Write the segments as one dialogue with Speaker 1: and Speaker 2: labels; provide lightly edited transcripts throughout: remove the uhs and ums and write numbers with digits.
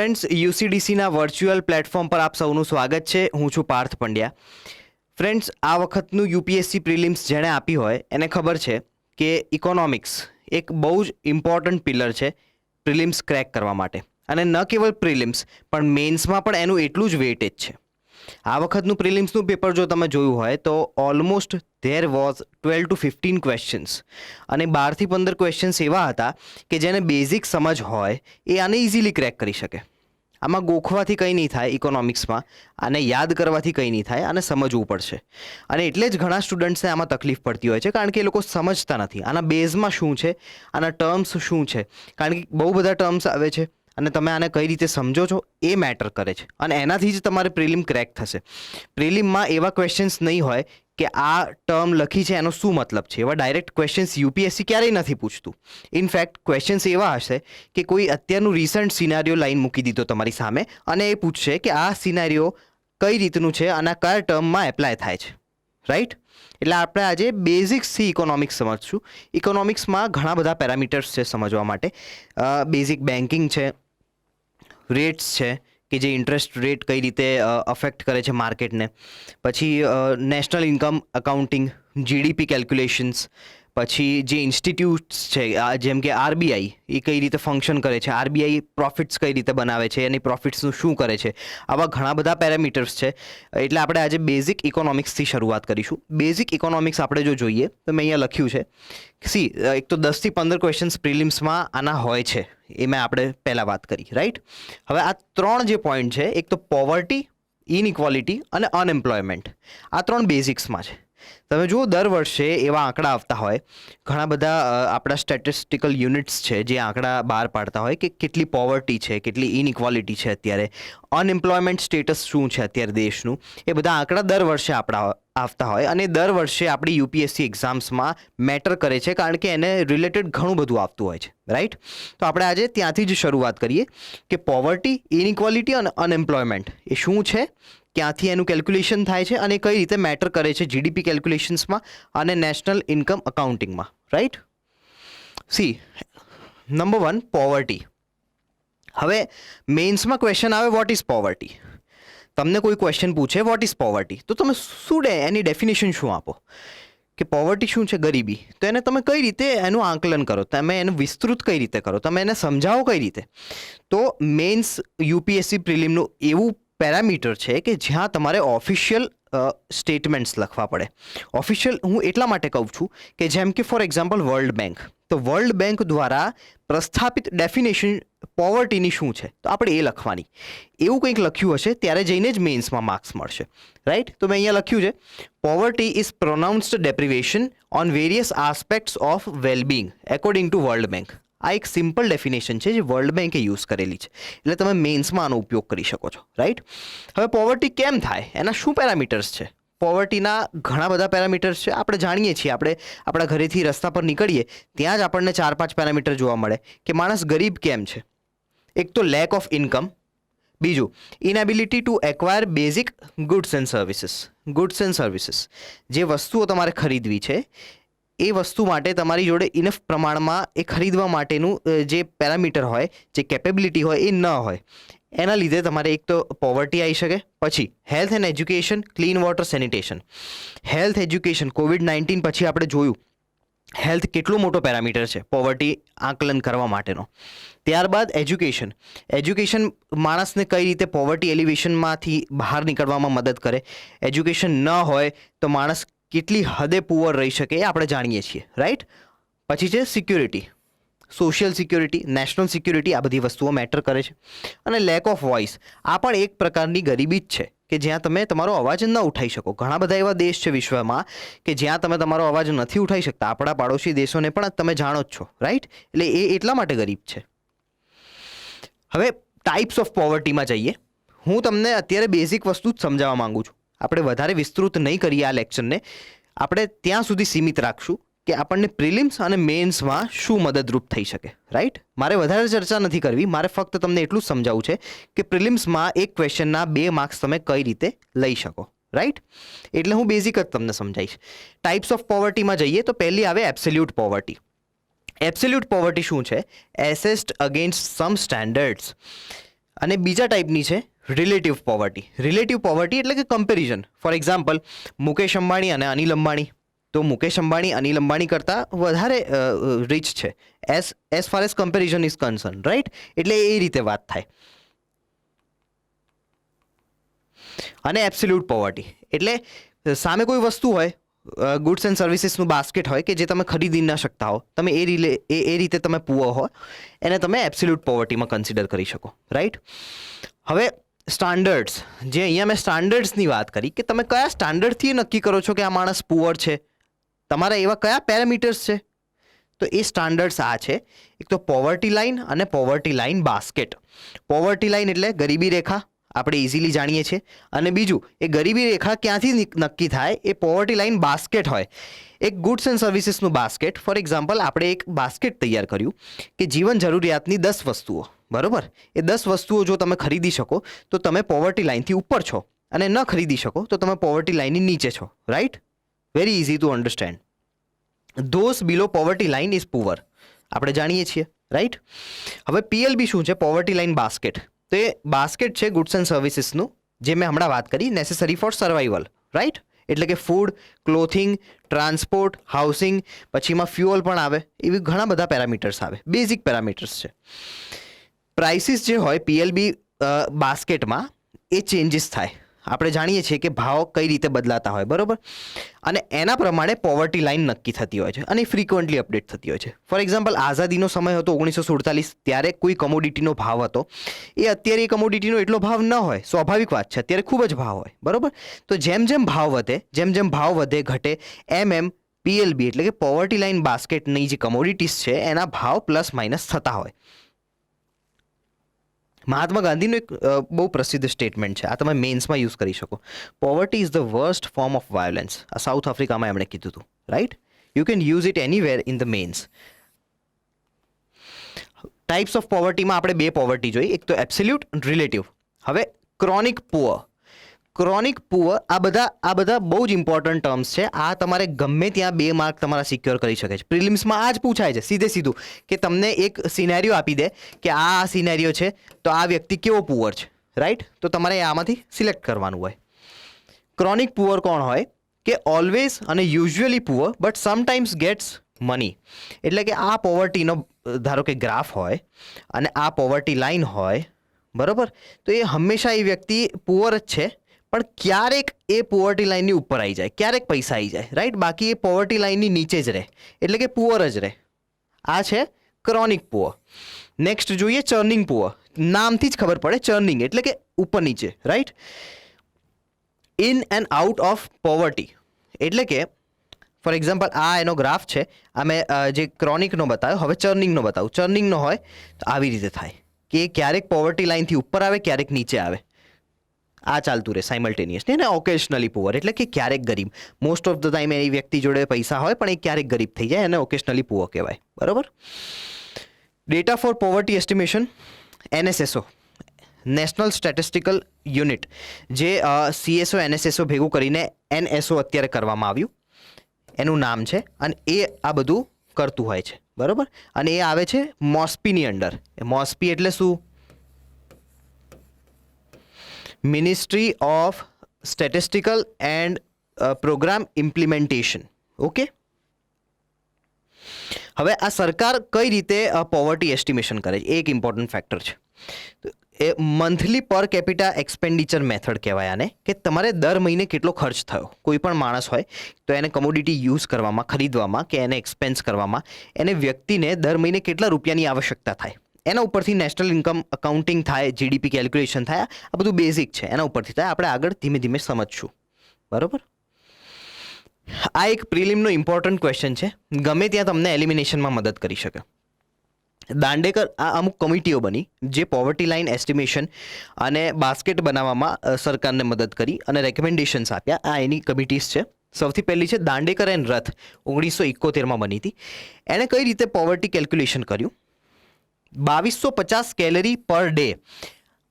Speaker 1: Friends, યુસીડીસીના virtual platform પર આપ સૌનું સ્વાગત છે. હું છું પાર્થ પંડ્યા. ફ્રેન્ડ્સ, આ વખતનું યુપીએસસી પ્રિલિમ્સ જેણે આપી હોય એને ખબર છે કે ઇકોનોમિક્સ એક બહુ જ ઇમ્પોર્ટન્ટ પિલર છે પ્રિલિમ્સ ક્રેક કરવા માટે. અને ન કેવલ પ્રિલિમ્સ પણ મેન્સમાં પણ એનું એટલું જ વેઇટેજ છે. આ વખતનું પ્રિલિમ્સનું પેપર જો તમે જોયું હોય તો almost there was 12 to 15 questions, અને 12 થી 15 ક્વેશ્ચન્સ એવા હતા કે જેને બેઝિક સમજ હોય એ આને ઇઝીલી ક્રેક કરી શકે. આમાં ગોખવાથી કંઈ નહીં થાય ઇકોનોમિક્સમાં, આને યાદ કરવાથી કંઈ નહીં થાય, આને સમજવું પડશે. અને એટલે જ ઘણા સ્ટુડન્ટ્સને આમાં તકલીફ પડતી હોય છે, કારણ કે એ લોકો સમજતા નથી આના બેઝમાં શું છે, આના ટર્મ્સ શું છે. કારણ કે બહુ બધા ટર્મ્સ આવે છે અને તમે આને કઈ રીતે સમજો છો એ મેટર કરે છે, અને એનાથી જ તમારે પ્રિલિમ ક્રેક થશે. પ્રિલિમમાં એવા ક્વેશ્ચન્સ નહીં હોય કે આ ટર્મ લખી છે એનો શું મતલબ છે. એવા ડાયરેક્ટ ક્વેશ્ચન્સ યુપીએસસી ક્યારેય નથી પૂછતું. ઇનફેક્ટ ક્વેશ્ચન્સ એવા હશે કે કોઈ અત્યારનું રિસન્ટ સિનારીઓ લાઈન મૂકી દીધો તમારી સામે અને એ પૂછશે કે આ સિનારીઓ કઈ રીતનું છે અને કયા ટર્મમાં એપ્લાય થાય છે. રાઈટ? એટલે આપણે આજે બેઝિક્સથી ઇકોનોમિક્સ સમજશું. ઇકોનોમિક્સમાં ઘણા બધા પેરામીટર્સ છે સમજવા માટે. બેઝિક બેન્કિંગ છે, રેટ્સ છે કે જે ઇન્ટરેસ્ટ રેટ કઈ રીતે અફેક્ટ કરે છે માર્કેટને, પછી national income accounting, GDP calculations, પછી જે ઇન્સ્ટિટ્યૂટ્સ છે જેમ કે આરબીઆઈ એ કઈ રીતે ફંક્શન કરે છે, આરબીઆઈ પ્રોફિટ્સ કઈ રીતે બનાવે છે, એની પ્રોફિટ્સનું શું કરે છે, આવા ઘણા બધા પેરામીટર્સ છે. એટલે આપણે આજે બેઝિક ઇકોનોમિક્સથી શરૂઆત કરીશું. બેઝિક ઇકોનોમિક્સ આપણે જો જોઈએ તો મેં અહીંયા લખ્યું છે, એક તો 10 થી 15 ક્વેશ્ચન્સ પ્રિલિમ્સમાં આના હોય છે, એ મેં આપણે પહેલાં વાત કરી. રાઈટ? હવે આ ત્રણ જે પોઈન્ટ છે, એક તો પોવર્ટી, ઇનઇક્વાલિટી અને અનએમ્પ્લોયમેન્ટ, આ ત્રણ બેઝિક્સમાં છે. તમે જુઓ દર વર્ષે એવા આંકડા આવતા હોય, ઘણા બધા આપણા સ્ટેટિસ્ટિકલ યુનિટ્સ છે જે આંકડા બહાર પાડતા હોય કે કેટલી પોવર્ટી છે, કેટલી ઇનઇક્વાલિટી છે, અત્યારે અનએમ્પ્લોયમેન્ટ સ્ટેટસ શું છે અત્યારે દેશનું, એ બધા આંકડા દર વર્ષે આપણા આવતા હોય અને દર વર્ષે આપણી યુપીએસસી એક્ઝામ્સમાં મેટર કરે છે, કારણ કે એને રિલેટેડ ઘણું બધું આવતું હોય છે. રાઈટ? તો આપણે આજે ત્યાંથી જ શરૂઆત કરીએ કે પોવર્ટી, ઇનઇક્વાલિટી અને અનએમ્પ્લોયમેન્ટ એ શું છે, ક્યાંથી એનું કેલ્ક્યુલેશન થાય છે અને કઈ રીતે મેટર કરે છે જીડીપી કેલ્ક્યુલેશન્સમાં અને નેશનલ ઇન્કમ અકાઉન્ટિંગમાં. રાઈટ? Number 1, poverty. હવે મેન્સમાં ક્વેશ્ચન આવે વોટ ઇઝ પોવર્ટી. તમને કોઈ ક્વેશ્ચન પૂછે વોટ ઇઝ પોવર્ટી, તો તમે શું એની ડેફિનેશન શું આપો કે પોવર્ટી શું છે, ગરીબી. તો એને તમે કઈ રીતે એનું આંકલન કરો, તમે એને વિસ્તૃત કઈ રીતે કરો, તમે એને સમજાવો કઈ રીતે. તો મેન્સ યુપીએસસી પ્રિલિમનું એવું પેરામીટર છે કે જ્યાં તમારે ઓફિશિયલ સ્ટેટમેન્ટ્સ લખવા પડે. ઓફિશિયલ હું એટલા માટે કહું છું કે જેમ કે ફોર એક્ઝામ્પલ વર્લ્ડ બેંક, તો વર્લ્ડ બેંક દ્વારા પ્રસ્થાપિત ડેફિનેશન પોવર્ટીની શું છે તો આપણે એ લખવાની. એવું કંઈક લખ્યું હશે ત્યારે જઈને જ મેન્સમાં માર્ક્સ મળશે. રાઈટ? તો મેં અહીંયા લખ્યું છે, poverty is pronounced deprivation on various aspects of wellbeing according to world bank. આ એક સિમ્પલ ડેફિનેશન છે જે વર્લ્ડ બેંકે યુઝ કરેલી છે, એટલે તમે મેન્સમાં આનો ઉપયોગ કરી શકો છો. રાઈટ? હવે પોવર્ટી કેમ થાય, એના શું પેરામીટર્સ છે? પોવર્ટીના ઘણા બધા પેરામીટર્સ છે, આપણે જાણીએ છીએ. આપણે આપણા ઘરેથી રસ્તા પર નીકળીએ ત્યાં જ આપણને 4-5 પેરામીટર જોવા મળે કે માણસ ગરીબ કેમ છે. એક તો લેક ઓફ ઇન્કમ, બીજું inability to acquire basic goods and services. Goods and services, જે વસ્તુઓ તમારે ખરીદવી છે એ વસ્તુ માટે તમારી જોડે ઇનફ પ્રમાણમાં એ ખરીદવા માટેનું જે પેરામીટર હોય, જે કેપેબિલિટી હોય એ ન હોય, એના લીધે તમારે એક તો પોવર્ટી આવી શકે. પછી health and education, clean water, sanitation. Health education, COVID-19 પછી આપણે જોયું હેલ્થ કેટલો મોટો પેરામીટર છે પોવર્ટી આંકલન કરવા માટેનો. ત્યારબાદ એજ્યુકેશન. એજ્યુકેશન માણસને કઈ રીતે પોવર્ટી એલિવેશનમાંથી બહાર નીકળવામાં મદદ કરે. એજ્યુકેશન ન હોય તો માણસ કેટલી હદે પુઅર રહી શકે એ આપણે જાણીએ છીએ. રાઈટ? પછી છે security, social security, national security, આ બધી વસ્તુઓ મેટર કરે છે. અને લેક ઓફ વોઇસ, આ પણ એક પ્રકારની ગરીબી જ છે કે જ્યાં તમે તમારો અવાજ ન ઉઠાવી શકો. ઘણા બધા એવા દેશ છે વિશ્વમાં કે જ્યાં તમે તમારો અવાજ નથી ઉઠાવી શકતા. આપણા પાડોશી દેશોને પણ તમે જાણો જ છો. રાઈટ? એટલે એ એટલા માટે ગરીબ છે. હવે ટાઈપ્સ ઓફ પોવર્ટીમાં જઈએ. હું તમને અત્યારે બેઝિક વસ્તુ જ સમજાવવા માંગુ છું. આપણે વધારે વિસ્તૃત નહીં કરીએ આ લેક્ચરને, આપણે ત્યાં સુધી સીમિત રાખશું કે આપણને પ્રિલિમ્સ અને મેન્સમાં શું મદદરૂપ થઈ શકે. રાઈટ? મારે વધારે ચર્ચા નથી કરવી, મારે ફક્ત તમને એટલું જ સમજાવવું છે કે પ્રિલિમ્સમાં એક ક્વેશ્ચનના 2 માર્ક્સ તમે કઈ રીતે લઈ શકો. રાઈટ? એટલે હું બેઝિક જ તમને સમજાવીશ. ટાઈપ્સ ઓફ પોવર્ટીમાં જઈએ તો પહેલી આવે એબ્સોલ્યુટ પોવર્ટી. એબ્સોલ્યુટ પોવર્ટી શું છે? એસેસ્ડ અગેન્સ્ટ સમ સ્ટેન્ડર્ડ્સ. અને બીજા ટાઈપની છે રિલેટિવ પોવર્ટી. રિલેટિવ પોવર્ટી એટલે કે comparison. For example, Mukesh Ambani અને અનિલ અંબાણી. તો મુકેશ અંબાણી અનિલ અંબાણી કરતાં વધારે રીચ છે as far as comparison is concern, right? એટલે એ રીતે વાત થાય. અને એબ્સોલ્યુટ પોવર્ટી એટલે સામે કોઈ વસ્તુ હોય, ગુડ્સ એન્ડ સર્વિસીસનું બાસ્કેટ હોય કે જે તમે ખરીદી ન શકતા હો, તમે એ રીતે તમે પુઅર હો, એને તમે એબ્સોલ્યુટ પોવર્ટીમાં કન્સિડર કરી શકો, રાઈટ? હવે સ્ટાન્ડર્ડ્સ, જે અહીંયા મેં સ્ટાન્ડર્ડ્સની વાત કરી કે તમે કયા સ્ટાન્ડર્ડથી નક્કી કરો છો કે આ માણસ પુઅર છે, તમારા એવા કયા પેરામીટર્સ છે? તો એ સ્ટાન્ડર્ડ્સ આ છે. એક તો પોવર્ટી લાઇન અને poverty line basket. Poverty line એટલે ગરીબી રેખા, આપણે ઇઝીલી જાણીએ છીએ. અને બીજું, એ ગરીબી રેખા ક્યાંથી નક્કી થાય? એ પોવર્ટી લાઇન બાસ્કેટ હોય. એક ગુડ્સ એન્ડ સર્વિસીસનું બાસ્કેટ. ફોર એક્ઝામ્પલ, આપણે એક બાસ્કેટ તૈયાર કર્યું કે જીવન જરૂરિયાતની 10 વસ્તુઓ, બરોબર? એ 10 વસ્તુઓ જો તમે ખરીદી શકો તો તમે પોવર્ટી લાઇનથી ઉપર છો, અને ન ખરીદી શકો તો તમે પોવર્ટી લાઇનની નીચે છો, right? Very easy to understand. Those below poverty line is poor, આપણે જાણીએ છીએ, રાઈટ? હવે પીએલબી શું છે? Poverty line basket. તો એ બાસ્કેટ છે ગુડ્સ એન્ડ સર્વિસીસનું, જે મેં હમણાં વાત કરી, નેસેસરી ફોર સર્વાઈવલ, રાઈટ? એટલે કે ફૂડ, ક્લોથિંગ, ટ્રાન્સપોર્ટ, હાઉસિંગ, પછી એમાં ફ્યુઅલ પણ આવે, એવી ઘણા બધા પેરામીટર્સ આવે, બેઝિક પેરામીટર્સ છે. પ્રાઇસીસ જે હોય પીએલબી બાસ્કેટમાં, એ ચેન્જીસ થાય. આપણે જાણીએ છીએ કે ભાવ કઈ રીતે બદલાતા હોય, બરોબર? અને એના પ્રમાણે પોવર્ટી લાઇન નક્કી થતી હોય છે અને ફ્રિકવન્ટલી અપડેટ થતી હોય છે. ફોર એક્ઝામ્પલ, આઝાદીનો સમય હતો 1947, ત્યારે કોઈ કમોડિટીનો ભાવ હતો, એ અત્યારે એ કમોડિટીનો એટલો ભાવ ન હોય, સ્વાભાવિક વાત છે, અત્યારે ખૂબ જ ભાવ હોય, બરોબર? તો જેમ જેમ ભાવ વધે, જેમ ભાવ વધે ઘટે, એમ પીએલબી એટલે કે પોવર્ટી લાઇન બાસ્કેટની જે કમોડિટીઝ છે એના ભાવ પ્લસ માઇનસ થતા હોય. મહાત્મા ગાંધીનું એક બહુ પ્રસિદ્ધ સ્ટેટમેન્ટ છે, આ તમે મેન્સમાં યુઝ કરી શકો. Poverty is the worst form of violence. આ સાઉથ આફ્રિકામાં એમણે કીધું હતું, right? You can use it anywhere in the mains. Types of પોવર્ટીમાં આપણે 2 પોવર્ટી જોઈ, એક તો એબ્સોલ્યુટ, રિલેટિવ. હવે ક્રોનિક પુઅર. ક્રોનિક પુઅર, આ બધા બહુ જ ઇમ્પોર્ટન્ટ ટર્મ્સ છે. આ તમારે ગમે ત્યાં 2 માર્ક તમારા સિક્યોર કરી શકે છે. પ્રિલિમ્સમાં આ જ પૂછાય છે સીધું કે તમને એક સિનેરિયો આપી દે કે આ સિનેરિયો છે, તો આ વ્યક્તિ કેવો પુઅર છે, રાઈટ? તો તમારે આમાંથી સિલેક્ટ કરવાનું હોય. ક્રોનિક પુઅર કોણ હોય? કે ઓલવેઝ અને usually poor but sometimes gets money. એટલે કે આ પોવર્ટીનો ધારો કે ગ્રાફ હોય અને આ પોવર્ટી લાઇન હોય, બરોબર? તો એ હંમેશા એ વ્યક્તિ પુઅર જ છે, પણ ક્યારેક એ પોવર્ટી લાઇનની ઉપર આવી જાય, ક્યારેક પૈસા આવી જાય, રાઈટ? બાકી એ પોવર્ટી લાઇનની નીચે જ રહે, એટલે કે પુઅર જ રહે. આ છે ક્રોનિક પુઅર. નેક્સ્ટ જોઈએ ચર્નિંગ પુઅર. નામથી જ ખબર પડે, ચર્નિંગ એટલે કે ઉપર નીચે, right? In and out of poverty. એટલે કે ફોર એક્ઝામ્પલ, આ એનો ગ્રાફ છે, આ મેં જે ક્રોનિકનો બતાવ્યો, હવે ચર્નિંગનો બતાવું. ચર્નિંગનો હોય તો આવી રીતે થાય કે ક્યારેક પોવર્ટી લાઇનથી ઉપર આવે, ક્યારેક નીચે આવે. આ ચાલતું રહે સાયમલ્ટેનિયસલી. અને ઓકેશનલી પુઅર એટલે કે ક્યારેક ગરીબ. મોસ્ટ ઓફ ધ ટાઈમ એ વ્યક્તિ જોડે પૈસા હોય પણ એ ક્યારેક ગરીબ થઈ જાય, અને ઓકેશનલી પુઅર કહેવાય, બરોબર? Data for poverty estimation, NSSO, national statistical unit, જે CSO NSSO ભેગું કરીને NSO અત્યારે કરવામાં આવ્યું, એનું નામ છે. અને એ આ બધું કરતું હોય છે, બરોબર? અને એ આવે છે મોસ્પીની અંડર. મોસ્પી એટલે શું? Ministry of statistical and programme implementation. Okay. હવે આ સરકાર કઈ રીતે પોવર્ટી એસ્ટિમેશન કરે છે, એ એક ઇમ્પોર્ટન્ટ ફેક્ટર છે. એ monthly per capita expenditure method કહેવાય આને, કે તમારે દર મહિને કેટલો ખર્ચ થયો. કોઈ પણ માણસ હોય તો એને કમોડિટી યુઝ કરવામાં, ખરીદવામાં કે એને એક્સપેન્સ કરવામાં, એને વ્યક્તિને દર મહિને કેટલા રૂપિયાની આવશ્યકતા થાય, એના ઉપરથી નેશનલ ઇન્કમ અકાઉન્ટિંગ થાય, GDP કેલ્ક્યુલેશન થાય. આ બધું બેઝિક છે, એના ઉપરથી થાય. આપણે આગળ ધીમે ધીમે સમજશું, બરોબર? આ એક પ્રિલિમનો ઇમ્પોર્ટન્ટ ક્વેશ્ચન છે, ગમે ત્યાં તમને એલિમિનેશનમાં મદદ કરી શકે. દાંડેકર આ અમુક કમિટીઓ બની જે પોવર્ટી લાઇન એસ્ટિમેશન અને બાસ્કેટ બનાવવામાં સરકારને મદદ કરી અને રેકમેન્ડેશન્સ આપ્યા. આ એની કમિટીઝ છે. સૌથી પહેલી છે દાંડેકર એન્ડ રથ, 1971માં બની હતી. એણે કઈ રીતે પોવર્ટી કેલ્ક્યુલેશન કર્યું? 2250 કેલરી પર ડે,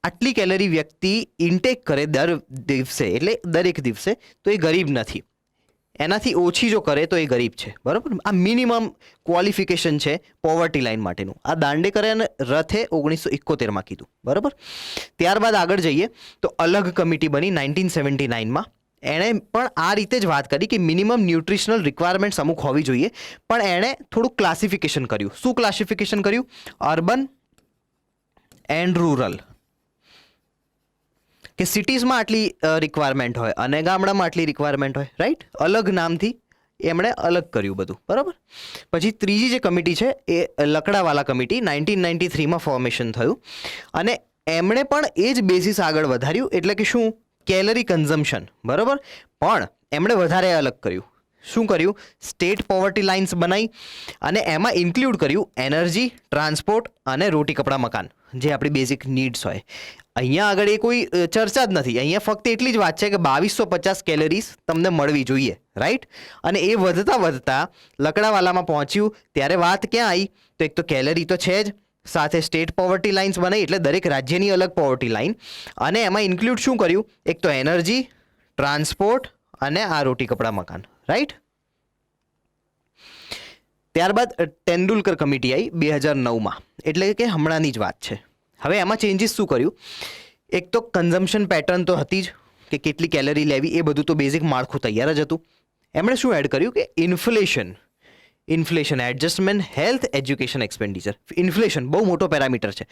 Speaker 1: આટલી કેલરી વ્યક્તિ ઇન્ટેક કરે દર દિવસે, એટલે દરેક દિવસે, તો એ ગરીબ નથી. એનાથી ઓછી જો કરે તો એ ગરીબ છે, બરાબર. આ મિનિમમ ક્વોલિફિકેશન છે પોવર્ટી લાઇન માટેનું. આ દાંડેકરે અને રથે 1971માં કીધું, બરાબર. ત્યારબાદ આગળ જઈએ તો અલગ કમિટી બની 1979માં. એણે પણ આ રીતે જ વાત કરી કે મિનિમમ ન્યુટ્રિશનલ રિક્વાયરમેન્ટ્સ અમુક હોવી જોઈએ, પણ એણે થોડુંક ક્લાસિફિકેશન કર્યું. શું ક્લાસિફિકેશન કર્યું? અર્બન એન્ડ રૂરલ, કે સિટીઝમાં આટલી રિક્વાયરમેન્ટ હોય અને ગામડામાં આટલી રિક્વાયરમેન્ટ હોય, રાઈટ. અલગ નામથી એમણે અલગ કર્યું બધું, બરાબર. પછી ત્રીજી જે કમિટી છે એ લકડાવાલા કમિટી 1993માં ફોર્મેશન થયું, અને એમણે પણ એ જ બેસિસ આગળ વધાર્યું, એટલે કે શું? કેલરી કન્ઝમ્પશન, બરાબર. પણ એમણે વધારે અલગ કર્યું. શું કર્યું? સ્ટેટ પોવર્ટી લાઇન્સ બનાવી અને એમાં ઇન્ક્લુડ કર્યું એનર્જી, ટ્રાન્સપોર્ટ અને રોટી કપડાં મકાન, જે આપણી બેઝિક નીડ્સ હોય. અહીંયા આગળ એ કોઈ ચર્ચા જ નથી. અહીંયા ફક્ત એટલી જ વાત છે કે 2250 કેલરીઝ તમને મળવી જોઈએ, રાઈટ. અને એ વધતા વધતા લકડાવાલામાં પહોંચ્યું ત્યારે વાત ક્યાં આવી? તો એક તો કેલરી તો છે જ, સાથે સ્ટેટ પોવર્ટી લાઇન્સ બનાવી, એટલે દરેક રાજ્યની અલગ પોવર્ટી લાઇન, અને એમાં ઇન્ક્લુડ શું કર્યું? એક તો એનર્જી, ટ્રાન્સપોર્ટ અને આ રોટી કપડાં મકાન, રાઈટ. ત્યારબાદ તેંડુલકર કમિટી આવી 2009માં, એટલે કે હમણાંની જ વાત છે. હવે એમાં ચેન્જીસ શું કર્યું? એક તો કન્ઝમ્પશન પેટર્ન તો હતી જ, કે કેટલી કેલરી લેવી એ બધું તો બેઝિક માળખું તૈયાર જ હતું. એમણે શું એડ કર્યું? કે inflation adjustment, health, education expenditure. Inflation બહુ મોટો પેરામીટર છે.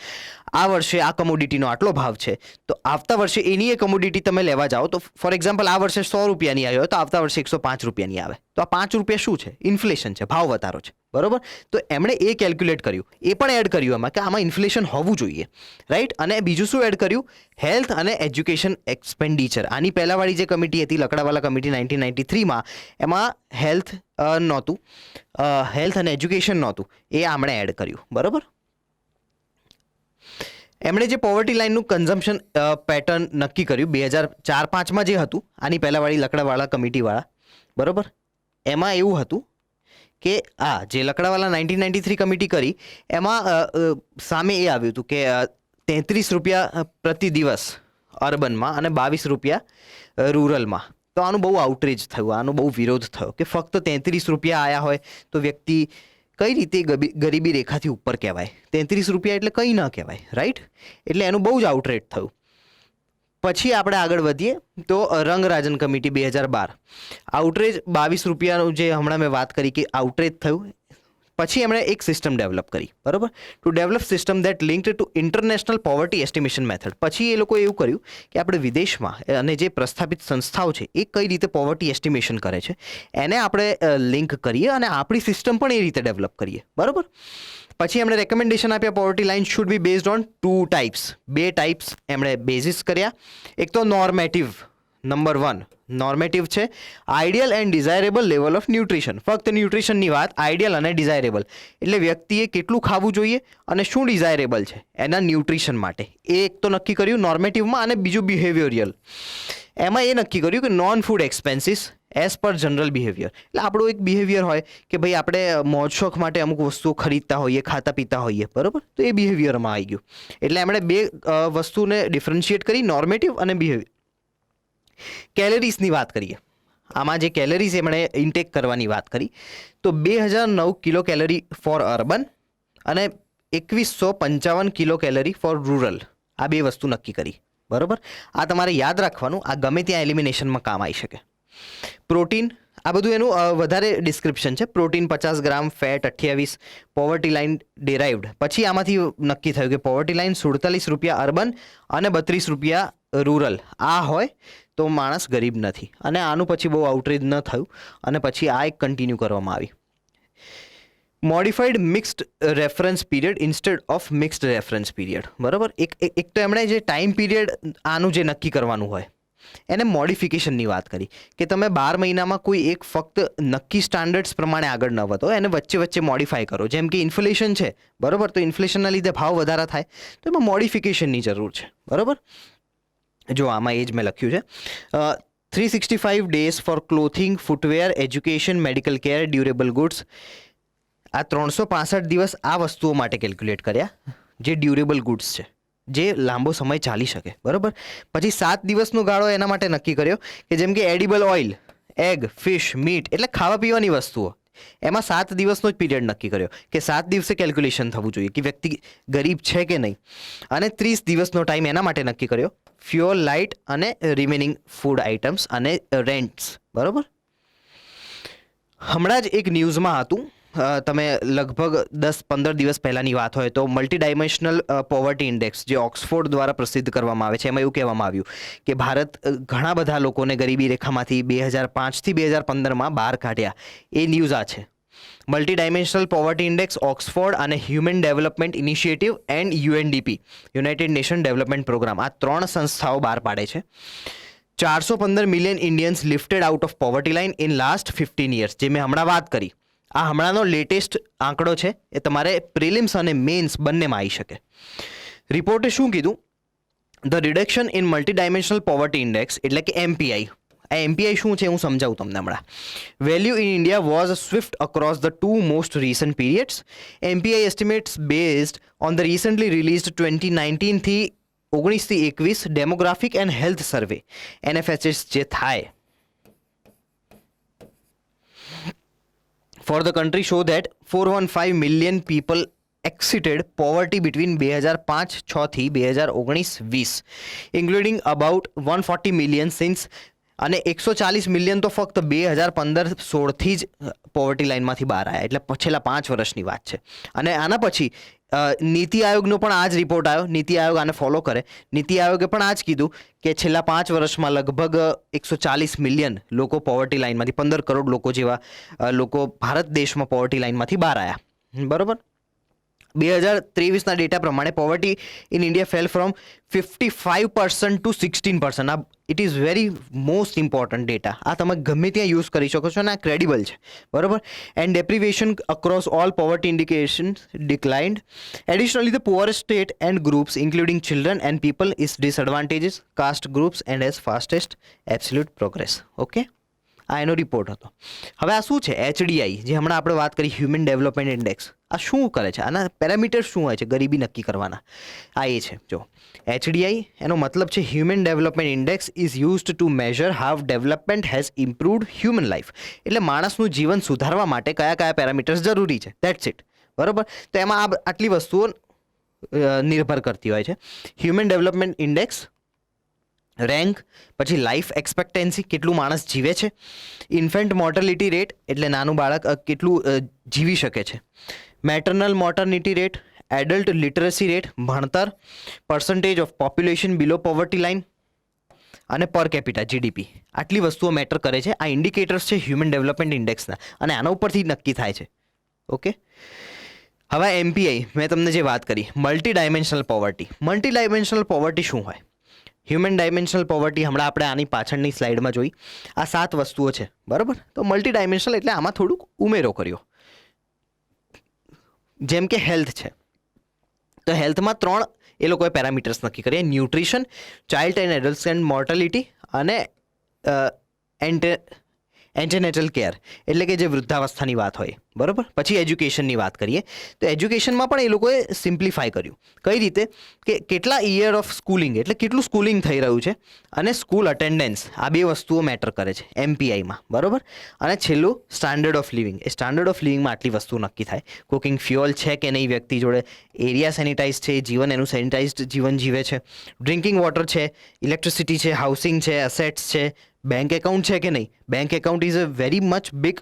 Speaker 1: આ વર્ષે આ કમોડિટીનો આટલો ભાવ છે, તો આવતા વર્ષે એની એ કમોડિટી તમે લેવા જાઓ તો ફોર એક્ઝામ્પલ આ વર્ષે 100 રૂપિયાની આવી હોય તો આવતા વર્ષે 105 રૂપિયાની આવે, તો આ 5 રૂપિયા શું છે? ઇન્ફ્લેશન છે, ભાવ વધારો છે, બરોબર. તો એમણે એ કેલ્ક્યુલેટ કર્યું, એ પણ એડ કર્યું એમાં કે આમાં ઇન્ફ્લેશન હોવું જોઈએ, રાઈટ. અને બીજું શું એડ કર્યું? હેલ્થ અને એજ્યુકેશન એક્સપેન્ડિચર. આની પહેલાંવાળી જે કમિટી હતી લકડાવાલા કમિટી 1993માં, એમાં હેલ્થ નહોતું, હેલ્થ અને એજ્યુકેશન નહોતું, એ આમણે એડ કર્યું, બરાબર. એમણે જે પોવર્ટી લાઇનનું કન્ઝમ્પશન પેટર્ન નક્કી કર્યું 2004-05માં જે હતું, આની પહેલાંવાળી લકડાવાળા કમિટીવાળા, બરાબર. એમાં એવું હતું કે આ જે લકડાવાલા 1993 કમિટી કરી એમાં સામે એ આવ્યું હતું કે 33 રૂપિયા પ્રતિ દિવસ અર્બનમાં અને 22 રૂપિયા રૂરલમાં. તો આનું બહુ આઉટરીચ થયું, આનો બહુ વિરોધ થયો કે ફક્ત 33 રૂપિયા આવ્યા હોય તો વ્યક્તિ કઈ રીતે ગરીબી રેખાથી ઉપર કહેવાય? 33 રૂપિયા એટલે કંઈ ન કહેવાય, રાઈટ. એટલે એનું બહુ જ આઉટરેચ થયું. પછી આપણે આગળ વધીએ તો રંગરાજન કમિટી 2012, આઉટરેજ 22 રૂપિયાનું જે હમણાં મેં વાત કરી કે આઉટરેજ થયું. પછી એમણે એક સિસ્ટમ ડેવલપ કરી, બરાબર, to develop system that linked to international poverty estimation method. પછી એ લોકોએ એવું કર્યું કે આપણે વિદેશમાં અને જે પ્રસ્થાપિત સંસ્થાઓ છે એ કઈ રીતે પોવર્ટી એસ્ટિમેશન કરે છે એને આપણે લિંક કરીએ અને આપણી સિસ્ટમ પણ એ રીતે ડેવલપ કરીએ, બરાબર. પછી એમણે રેકમેન્ડેશન આપ્યા, poverty line should be based on 2 types. 2 types એમણે બેઝિસ કર્યા. એક તો નોર્મેટિવ, નંબર 1 નોર્મેટિવ છે ideal and desirable level of nutrition. ફક્ત ન્યુટ્રિશનની વાત, આઈડિયલ અને ડિઝાયરેબલ એટલે વ્યક્તિએ કેટલું ખાવું જોઈએ અને શું ડિઝાયરેબલ છે એના ન્યુટ્રિશન માટે, એ એક તો નક્કી કર્યું નોર્મેટિવમાં. અને બીજું બિહેવિયરલ, એમાં એ નક્કી કર્યું કે non food expenses as per general behaviour. એટલે આપણું એક બિહેવિયર હોય કે ભાઈ આપણે મોજ શોખ માટે અમુક વસ્તુઓ ખરીદતા હોઈએ, ખાતા પીતા હોઈએ, બરાબર. તો એ બિહેવિયરમાં આવી ગયું. એટલે એમણે 2 વસ્તુને ડિફરન્શિએટ કરી, નોર્મેટિવ અને બિહેવિયર. કેલરીઝની વાત કરીએ, આમાં જે કેલરીઝ એમણે ઇન્ટેક કરવાની વાત કરી તો 2009 કિલો કેલરી ફોર અર્બન અને 2155 કિલો કેલરી ફોર રૂરલ. આ 2 વસ્તુ નક્કી કરી, બરાબર. આ તમારે યાદ રાખવાનું, આ ગમે ત્યાં એલિમિનેશનમાં કામ આવી શકે. પ્રોટીન, આ બધું એનું વધારે ડિસ્ક્રિપ્શન છે. પ્રોટીન 50 ગ્રામ, ફેટ 28, પોવર્ટી લાઇન ડિરાઇવ્ડ. પછી આમાંથી નક્કી થયું કે પોવર્ટી લાઇન 47 રૂપિયા અર્બન અને 32 રૂપિયા રૂરલ આ હોય તો માણસ ગરીબ નથી. અને આનું પછી બહુ આઉટરીચ ન થયું અને પછી આ એક કન્ટિન્યુ કરવામાં આવી. Modified mixed reference period instead of mixed reference period, બરાબર. એક તો એમણે જે ટાઈમ પીરિયડ આનું જે નક્કી કરવાનું હોય એને મોડિફિકેશનની વાત કરી કે તમે 12 મહિનામાં કોઈ એક ફક્ત નક્કી સ્ટાન્ડર્ડ્સ પ્રમાણે આગળ ન વધો, એને વચ્ચે વચ્ચે મોડિફાય કરો. જેમ કે ઇન્ફ્લેશન છે, બરાબર, તો ઇન્ફ્લેશનના લીધે ભાવ વધારા થાય તો એમાં મોડિફિકેશનની જરૂર છે, બરાબર. જો આમાં એ જ મેં લખ્યું છે 365 days for clothing, footwear, education, medical care, durable goods. આ 365 દિવસ આ વસ્તુઓ માટે કેલ્ક્યુલેટ કર્યા જે ડ્યુરેબલ ગુડ્સ છે, જે લાંબો સમય ચાલી શકે, બરાબર. પછી 7 દિવસનો ગાળો એના માટે નક્કી કર્યો કે જેમ કે edible oil, egg, fish, meet એટલે ખાવા પીવાની વસ્તુઓ. એમાં 7 દિવસનો જ પીરિયડ નક્કી કર્યો કે 7 દિવસે કેલ્ક્યુલેશન થવું જોઈએ કે વ્યક્તિ ગરીબ છે કે નહીં. અને 30 દિવસનો ટાઈમ એના માટે નક્કી કર્યો ફ્યુઅલ, લાઇટ અને રિમેનિંગ ફૂડ આઇટમ્સ અને રેન્ટ્સ. બરાબર. હમણાં જ એક ન્યૂઝમાં હતું, તમે લગભગ 10-15 દિવસ પહેલાંની વાત હોય તો મલ્ટી ડાયમેન્શનલ પોવર્ટી ઇન્ડેક્સ જે ઓક્સફોર્ડ દ્વારા પ્રસિદ્ધ કરવામાં આવે છે, એમાં એવું કહેવામાં આવ્યું કે ભારત ઘણા બધા લોકોને ગરીબી રેખામાંથી 2005થી 2015માં બહાર કાઢ્યા. એ ન્યૂઝ આ છે. Multi dimensional poverty index Oxford અને human development initiative and UNDP, United Nation Development Programme, આ 3 સંસ્થાઓ બહાર પાડે છે. 415 million Indians lifted out of poverty line in last 15 years, જે મેં હમણાં વાત કરી. આ હમણાંનો લેટેસ્ટ આંકડો છે. એ તમારે પ્રિલિમ્સ અને મેન્સ બંનેમાં આવી શકે. રિપોર્ટે શું કીધું? The reduction in multi dimensional poverty index એટલે કે એમપીઆઈ. આ એમપીઆઈ શું છે હું સમજાવું તમને હમણાં. Value in India was swift across the 2 most recent periods. MPI estimates based on the recently released 2019 થી 19-21 demographic and health survey, NFHS જે થાય for the country show that 415 million people exited poverty between 2005-6 થી 2019-20, including about 140 million since, અને 140 million તો ફક્ત 2015-16થી જ poverty લાઇનમાંથી બહાર આવ્યા, એટલે છેલ્લા 5 વર્ષની વાત છે. અને આના પછી નીતિ આયોગનો પણ આ જ રિપોર્ટ આવ્યો. નીતિ આયોગ આને ફોલો કરે. નીતિ આયોગે પણ આ જ કીધું કે છેલ્લા 5 વર્ષમાં લગભગ 140 મિલિયન લોકો પોવર્ટી લાઇનમાંથી, 15 કરોડ લોકો જેવા લોકો ભારત દેશમાં પોવર્ટી લાઇનમાંથી બહાર આવ્યા. બરાબર. 2023ના ડેટા પ્રમાણે poverty in India fell from 55% to 16%. આ it is very most important data. આ તમે ગમે ત્યાં યુઝ કરી શકો છો અને આ ક્રેડિબલ છે. બરાબર. And deprivation across all poverty indications declined. Additionally the poorest state and groups including children and people is disadvantages caste groups and as fastest absolute progress. Okay, આ એનો રિપોર્ટ હતો. હવે આ શું છે એચડીઆઈ, જે હમણાં આપણે વાત કરી હ્યુમન ડેવલપમેન્ટ ઇન્ડેક્સ? આ શું કરે છે? આના પેરામીટર્સ શું હોય છે ગરીબી નક્કી કરવાના? આ એ છે જો એચડીઆઈ, એનો મતલબ છે human development index is used to measure how development has improved human life. એટલે માણસનું જીવન સુધારવા માટે કયા કયા પેરામીટર્સ જરૂરી છે, દેટ્સ ઇટ. બરાબર. તો એમાં આટલી વસ્તુઓ નિર્ભર કરતી હોય છે. હ્યુમન ડેવલપમેન્ટ ઇન્ડેક્સ, રેન્ક, પછી લાઈફ એક્સપેક્ટન્સી, કેટલું માણસ જીવે છે, ઇન્ફેન્ટ મોર્ટાલિટી રેટ એટલે નાનું બાળક કેટલું જીવી શકે છે, maternal mortality rate, adult literacy rate, ભણતર, percentage of population below poverty line અને પર કેપિટા જીડીપી. આટલી વસ્તુઓ મેટર કરે છે. આ ઇન્ડિકેટર્સ છે હ્યુમન ડેવલપમેન્ટ ઇન્ડેક્સના, અને આના ઉપરથી નક્કી થાય છે. ઓકે. હવે એમપીઆઈ મેં તમને જે વાત કરી, multi dimensional poverty. Multi dimensional poverty શું હોય? હ્યુમન ડાયમેન્શનલ પોવર્ટી હમણાં આપણે આની પાછળની સ્લાઇડમાં જોઈ. આ 7 વસ્તુઓ છે. બરાબર. તો મલ્ટી ડાયમેન્શનલ એટલે આમાં થોડુંક ઉમેરો કર્યો. જેમ કે હેલ્થ છે, તો હેલ્થમાં 3 એ લોકોએ પેરામીટર્સ નક્કી કર્યા: nutrition, child and adult mortality અને એન્ટેનેટલ કેર એટલે કે જે વૃદ્ધાવસ્થાની વાત હોય. બરાબર. પછી એજ્યુકેશનની વાત કરીએ તો એજ્યુકેશનમાં પણ એ લોકોએ સિમ્પ્લિફાય કર્યું. કઈ રીતે? કે કેટલા યર ઓફ સ્કૂલિંગ એટલે કેટલું સ્કૂલિંગ થઈ રહ્યું છે, અને સ્કૂલ અટેન્ડન્સ. આ 2 વસ્તુઓ મેટર કરે છે એમપીઆઈમાં. બરાબર. અને છેલ્લું સ્ટાન્ડર્ડ ઓફ લિવિંગ. એ સ્ટાન્ડર્ડ ઓફ લિવિંગમાં આટલી વસ્તુ નક્કી થાય: કુકિંગ ફ્યુઅલ છે કે નહીં વ્યક્તિ જોડે, એરિયા સેનિટાઇઝ છે, જીવન એનું સેનિટાઇઝડ જીવન જીવે છે, ડ્રિંકિંગ વોટર છે, ઇલેક્ટ્રિસિટી છે, હાઉસિંગ છે, એસેટ્સ છે, બેંક એકાઉન્ટ છે કે નહીં. Bank account is a very much big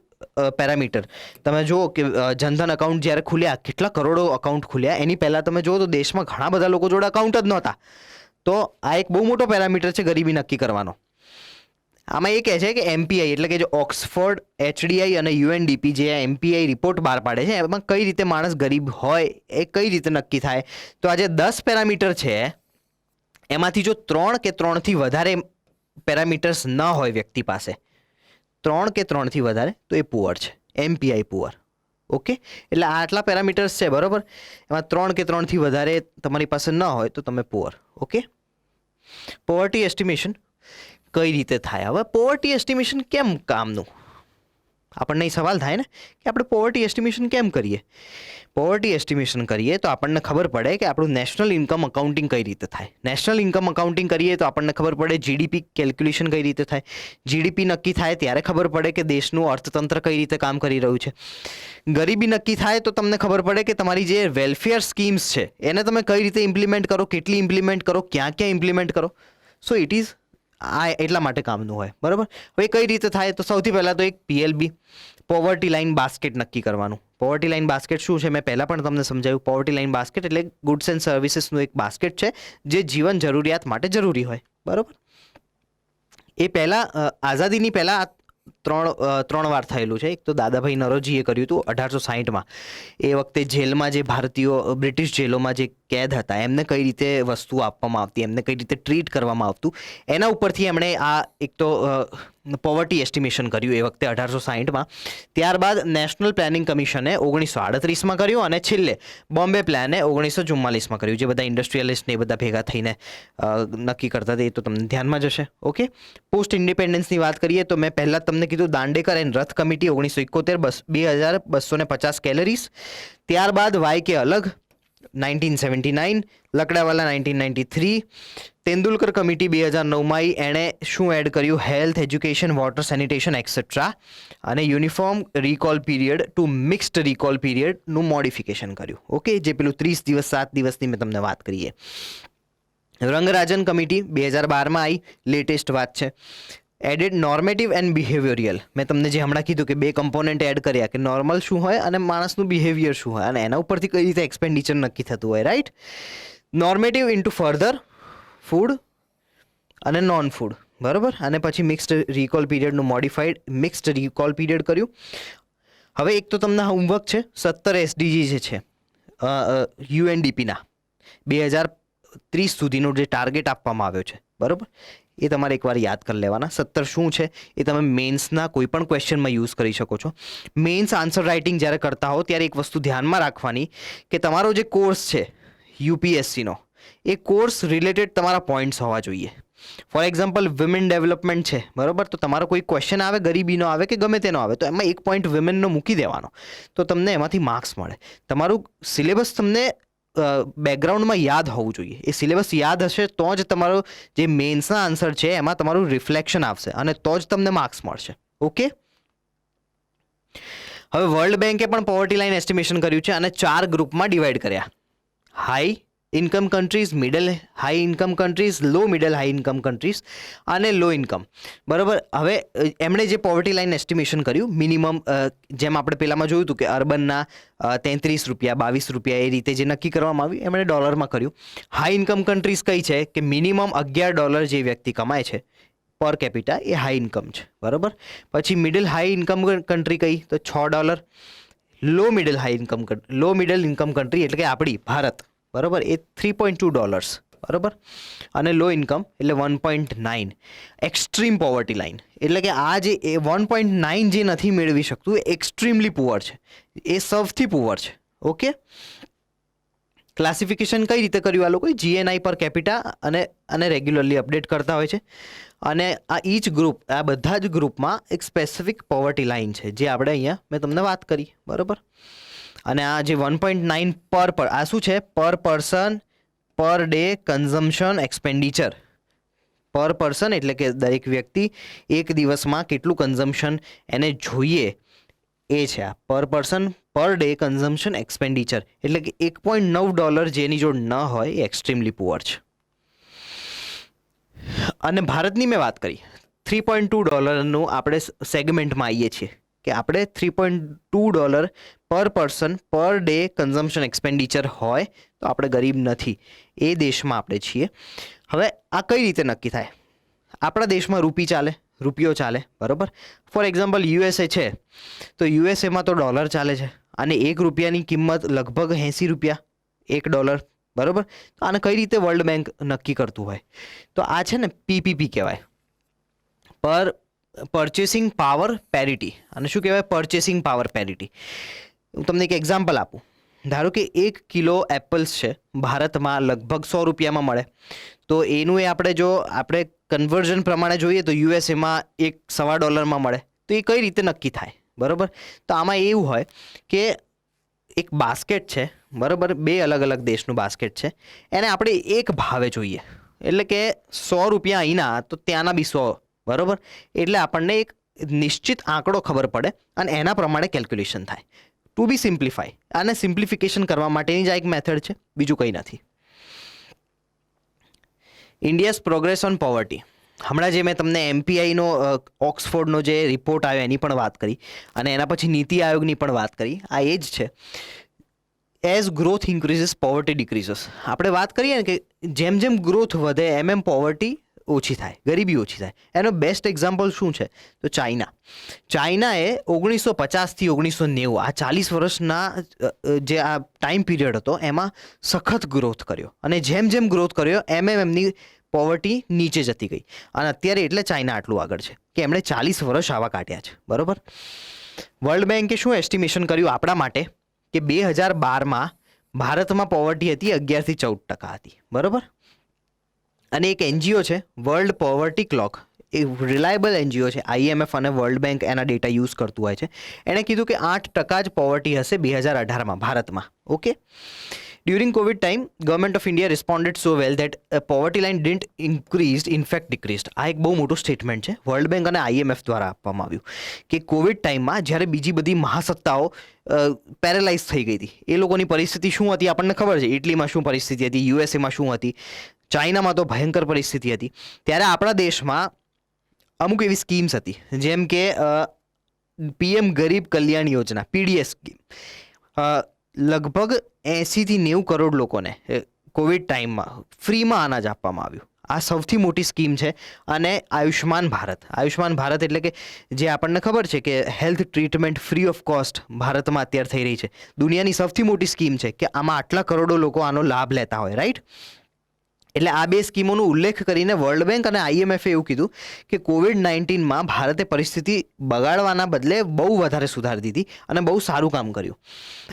Speaker 1: parameter. તમે જુઓ કે જનધન અકાઉન્ટ જ્યારે ખુલ્યા, કેટલા કરોડો અકાઉન્ટ ખુલ્યા. એની પહેલાં તમે જુઓ તો દેશમાં ઘણા બધા લોકો જોડે અકાઉન્ટ જ નહોતા. તો આ એક બહુ મોટો પેરામીટર છે ગરીબી નક્કી કરવાનો. આમાં એ કહે છે કે એમપીઆઈ એટલે કે જે ઓક્સફોર્ડ, એચડીઆઈ અને યુએનડીપી જે એમપીઆઈ રિપોર્ટ બહાર પાડે છે, એમાં કઈ રીતે માણસ ગરીબ હોય એ કઈ રીતે નક્કી થાય. તો આ જે 10 પેરામીટર છે એમાંથી જો 3 કે 3થી વધારે પેરામીટર્સ ન હોય વ્યક્તિ પાસે, 3 કે 3થી વધારે, તો એ પુઅર છે, એમપીઆઈ પુઅર. ઓકે. એટલે આટલા પેરામીટર્સ છે. બરાબર. એમાં 3 કે 3થી વધારે તમારી પાસે ન હોય તો તમે પુઅર. ઓકે. પોવર્ટી એસ્ટિમેશન કઈ રીતે થાય? હવે પોવર્ટી એસ્ટિમેશન કેમ કામનું? આપણને એ સવાલ થાય ને કે આપણે પોવર્ટી એસ્ટિમેશન કેમ કરીએ? પોવર્ટી એસ્ટિમેશન કરીએ તો આપણને ખબર પડે કે આપણું નેશનલ ઇન્કમ અકાઉન્ટિંગ કઈ રીતે થાય. નેશનલ ઇન્કમ અકાઉન્ટિંગ કરીએ તો આપણને ખબર પડે જીડીપી કેલ્ક્યુલેશન કઈ રીતે થાય. જીડીપી નક્કી થાય ત્યારે ખબર પડે કે દેશનું અર્થતંત્ર કઈ રીતે કામ કરી રહ્યું છે. ગરીબી નક્કી થાય તો તમને ખબર પડે કે તમારી જે વેલફેર સ્કીમ્સ છે એને તમે કઈ રીતે ઇમ્પ્લિમેન્ટ કરો, કેટલી ઇમ્પ્લિમેન્ટ કરો, ક્યાં ક્યાં ઇમ્પ્લિમેન્ટ કરો. સો ઇટ ઇઝ આ એટલા માટે કામનું હોય, બરાબર. હવે કઈ રીતે થાય? તો સૌથી પહેલાં તો એક PLB, પોવર્ટી લાઇન બાસ્કેટ નક્કી કરવાનું. પોવર્ટી લાઇન બાસ્કેટ શું છે મેં પહેલાં પણ તમને સમજાવ્યું. પોવર્ટી લાઇન બાસ્કેટ એટલે ગુડ્સ એન્ડ સર્વિસીસનું એક બાસ્કેટ છે જે જીવન જરૂરિયાત માટે જરૂરી હોય, બરાબર. એ પહેલાં આઝાદીની પહેલાં ત્રણ વાર થયેલું છે. એક તો દાદાભાઈ નરોજીએ કર્યું હતું 1860માં. એ વખતે જેલમાં જે ભારતીયો બ્રિટિશ જેલોમાં જે કેદ હતા એમને કઈ રીતે વસ્તુઓ આપવામાં આવતી, એમને કઈ રીતે ટ્રીટ કરવામાં આવતું, એના ઉપરથી એમણે આ એક તો પોવર્ટી એસ્ટિમેશન કર્યું એ વખતે 1860માં. ત્યારબાદ નેશનલ પ્લાનિંગ કમિશને 1938માં કર્યું અને છેલ્લે બોમ્બે પ્લાને 1944માં કર્યું. જે બધા ઇન્ડસ્ટ્રીયલિસ્ટ ને એ બધા ભેગા થઈને નક્કી કરતા હતા એ તો તમને ધ્યાનમાં જશે. ઓકે, પોસ્ટ ઇન્ડિપેન્ડન્સની વાત કરીએ તો મેં પહેલાં તમને કીધું દાંડેકર એન્ડ રથ કમિટી 1971 2279 કેલરીઝ. ત્યારબાદ YK અલગ 1979, લકડાવાલા 1993, તેંડુલકર કમિટી 2009માં એણે શું એડ કર્યું? Health, education, water, sanitation etcetera અને uniform recall period to mixed recall પીરિયડનું મોડિફિકેશન કર્યું. ઓકે, જે પેલું 30 દિવસ 7 દિવસની મેં તમને વાત કરીએ. રંગરાજન કમિટી 2012માં આવી, લેટેસ્ટ વાત છે. Added normative and behavioural. મેં તમને જે હમણાં કીધું કે 2 કમ્પોનન્ટ એડ કર્યા કે નોર્મલ શું હોય અને માણસનું બિહેવિયર શું હોય અને એના ઉપરથી કઈ રીતે એક્સપેન્ડિચર નક્કી થતું હોય, right. Normative into further food અને નોન ફૂડ, બરાબર. અને પછી મિક્સ્ડ રિકોલ પીરિયડનું મોડિફાઈડ મિક્સ્ડ રિકોલ પીરિયડ કર્યું. હવે એક તો તમને હોમવર્ક છે, 17 SDG જે છે UNDPના 2030 સુધીનો જે ટાર્ગેટ આપવામાં આવ્યો છે, બરાબર, એ તમારે એકવાર યાદ કરી લેવાના. 17 શું છે એ તમે મેન્સના કોઈ પણ ક્વેશ્ચનમાં યુઝ કરી શકો છો. મેન્સ આન્સર રાઇટિંગ જ્યારે કરતા હો ત્યારે એક વસ્તુ ધ્યાનમાં રાખવાની કે તમારો જે કોર્સ છે UPSCનો એ કોર્સ રિલેટેડ તમારા પોઈન્ટ્સ હોવા જોઈએ. ફોર એક્ઝામ્પલ વિમેન ડેવલપમેન્ટ છે, બરાબર, તો તમારો કોઈ ક્વેશ્ચન આવે, ગરીબીનો આવે કે ગમે તેનો આવે, તો એમાં એક પોઈન્ટ વિમેનનો મૂકી દેવાનો, તો તમને એમાંથી માર્ક્સ મળે. તમારું સિલેબસ તમને બેકગ્રાઉન્ડમાં યાદ હોવું જોઈએ. એ સિલેબસ યાદ હશે તો જ તમારો જે મેન્સના આન્સર છે એમાં તમારું રિફ્લેક્શન આવશે અને તો જ તમને માર્ક્સ મળશે. ઓકે, હવે વર્લ્ડ બેન્કે પણ પોવર્ટી લાઇન એસ્ટિમેશન કર્યું છે અને 4 ગ્રુપમાં ડિવાઈડ કર્યા. High income countries, middle high income countries, low middle high income countries અને લો ઇન્કમ, બરાબર. હવે એમણે જે પોવર્ટી લાઇન એસ્ટિમેશન કર્યું મિનિમમ, જેમ આપણે પહેલાંમાં જોયું હતું કે અર્બનના 33 રૂપિયા, 22 રૂપિયા એ રીતે જે નક્કી કરવામાં આવ્યું એમણે ડોલરમાં કર્યું. હાઈ ઇન્કમ કન્ટ્રીઝ કઈ છે કે મિનિમમ $11 જે વ્યક્તિ કમાય છે પર કેપિટા એ હાઈ ઇન્કમ છે, બરાબર. પછી મિડલ હાઈ ઇન્કમ કન્ટ્રી કઈ? તો $6. લો મિડલ ઇન્કમ કન્ટ્રી એટલે કે આપણી ભારત, બરાબર, એ $3.2, બરાબર. અને લો ઇન્કમ એટલે 1.9. એક્સ્ટ્રીમ પોવર્ટી લાઇન એટલે કે આ જે 1.9 જે નથી મેળવી શકતું એ એક્સ્ટ્રીમલી પુઅર છે, એ સૌથી પુઅર છે. ઓકે, ક્લાસિફિકેશન કઈ રીતે કર્યું આ લોકોએ? GNI પર કેપિટા અને રેગ્યુલરલી અપડેટ કરતા હોય છે. અને આ ઈચ ગ્રુપ, આ બધા જ ગ્રુપમાં એક સ્પેસિફિક પોવર્ટી લાઇન છે જે આપણે અહીંયા મેં તમને વાત કરી, બરાબર. અને આ જે 1.9 પર આ શું છે? પર person per day consumption expenditure. પર પર્સન એટલે કે દરેક વ્યક્તિ એક દિવસમાં કેટલું કન્ઝમ્પશન એને જોઈએ એ છે આ પર person per day consumption expenditure. એટલે કે $1.9 જેની જોડ ન હોય એ એક્સ્ટ્રીમલી પુઅર છે. અને ભારતની મેં વાત કરી, $3.2 આપણે સેગમેન્ટમાં આવીએ છીએ કે આપણે $3.2 પર person per day consumption expenditure હોય તો આપણે ગરીબ નથી, એ દેશમાં આપણે છીએ. હવે આ કઈ રીતે નક્કી થાય? આપણા દેશમાં રૂપિયો ચાલે, બરાબર. ફોર એક્ઝામ્પલ USA છે તો USAમાં તો ડોલર ચાલે છે અને $1ની કિંમત લગભગ 80 રૂપિયા, $1, બરાબર. તો આને કઈ રીતે વર્લ્ડ બેંક નક્કી કરતું હોય? તો આ છે ને PPP કહેવાય, પર પર્ચેસિંગ પાવર પેરિટી. અને શું કહેવાય? Purchasing power parity. હું તમને એક એક્ઝામ્પલ આપું. ધારો કે 1 કિલો એપલ્સ છે ભારતમાં લગભગ 100 રૂપિયામાં મળે, તો એનું આપણે જો આપણે કન્વર્ઝન પ્રમાણે જોઈએ તો USAમાં $1.25 મળે. તો એ કઈ રીતે નક્કી થાય? બરાબર. તો આમાં એવું હોય કે એક બાસ્કેટ છે, બરાબર, બે અલગ અલગ દેશનું બાસ્કેટ છે, એને આપણે એક ભાવે જોઈએ, એટલે કે 100 રૂપિયા અહીંના તો ત્યાંના બી 100, બરાબર. એટલે આપણને એક નિશ્ચિત આંકડો ખબર પડે અને એના પ્રમાણે કેલ્ક્યુલેશન થાય. ટુ બી સિમ્પ્લિફાય, આને સિમ્પ્લિફિકેશન કરવા માટેની જ આ એક મેથડ છે, બીજું કંઈ નથી. India's progress on poverty. હમણાં જે મેં તમને એમપીઆઈનો ઓક્સફોર્ડનો જે રિપોર્ટ આવ્યો એની પણ વાત કરી અને એના પછી નીતિ આયોગની પણ વાત કરી. આ એ જ છે. As growth increases poverty decreases. આપણે વાત કરીએ ને કે જેમ જેમ ગ્રોથ વધે એમ એમ પોવર્ટી ઓછી થાય, ગરીબી ઓછી થાય. એનો બેસ્ટ એક્ઝામ્પલ શું છે તો ચાઇના. ચાઇનાએ 1950થી 1990 આ 40 વર્ષના જે આ ટાઈમ પીરિયડ હતો એમાં સખત ગ્રોથ કર્યો અને જેમ જેમ ગ્રોથ કર્યો એમ એમ એમની પોવર્ટી નીચે જતી ગઈ અને અત્યારે એટલે ચાઇના આટલું આગળ છે કે એમણે 40 વર્ષ આવા કાઢ્યા છે, બરાબર. વર્લ્ડ બેન્કે શું એસ્ટિમેશન કર્યું આપણા માટે કે 2012માં ભારતમાં પોવર્ટી હતી 11 થી 14% હતી, બરાબર. અને એક એનજીઓ છે વર્લ્ડ પોવર્ટી ક્લોક, એ રિલાયબલ એનજીઓ છે, આઈએમએફ અને વર્લ્ડ બેન્ક એના ડેટા યુઝ કરતું હોય છે. એણે કીધું કે 8% જ પોવર્ટી હશે 2018માં ભારતમાં. Okay. During Covid time government of India responded so well that poverty line didn't increase, in fact decreased. આ એક બહુ મોટું સ્ટેટમેન્ટ છે વર્લ્ડ બેન્ક અને આઈએમએફ દ્વારા આપવામાં આવ્યું કે કોવિડ ટાઈમમાં જ્યારે બીજી બધી મહાસત્તાઓ પેરેલાઇઝ થઈ ગઈ હતી, એ લોકોની પરિસ્થિતિ શું હતી આપણને ખબર છે. ઇટલીમાં શું પરિસ્થિતિ હતી, યુએસએમાં શું હતી, ચાઇનામાં તો ભયંકર પરિસ્થિતિ હતી. ત્યારે આપણા દેશમાં અમુક એવી સ્કીમ્સ હતી જેમ કે પીએમ ગરીબ કલ્યાણ યોજના, પીડીએસ સ્કીમ. લગભગ 80 થી 90 કરોડ લોકોને કોવિડ ટાઈમમાં ફ્રીમાં અનાજ આપવામાં આવ્યું. આ સૌથી મોટી સ્કીમ છે. અને આયુષ્માન ભારત, આયુષ્માન ભારત એટલે કે જે આપણને ખબર છે કે health treatment free of cost ભારતમાં અત્યારે થઈ રહી છે. દુનિયાની સૌથી મોટી સ્કીમ છે કે આમાં આટલા કરોડો લોકો આનો લાભ લેતા હોય, રાઈટ. એટલે આ બે સ્કીમોનો ઉલ્લેખ કરીને વર્લ્ડ બેન્ક અને આઈએમએફે એવું કીધું કે કોવિડ-19માં ભારતે પરિસ્થિતિ બગાડવાના બદલે બહુ વધારે સુધારી દીધી અને બહુ સારું કામ કર્યું.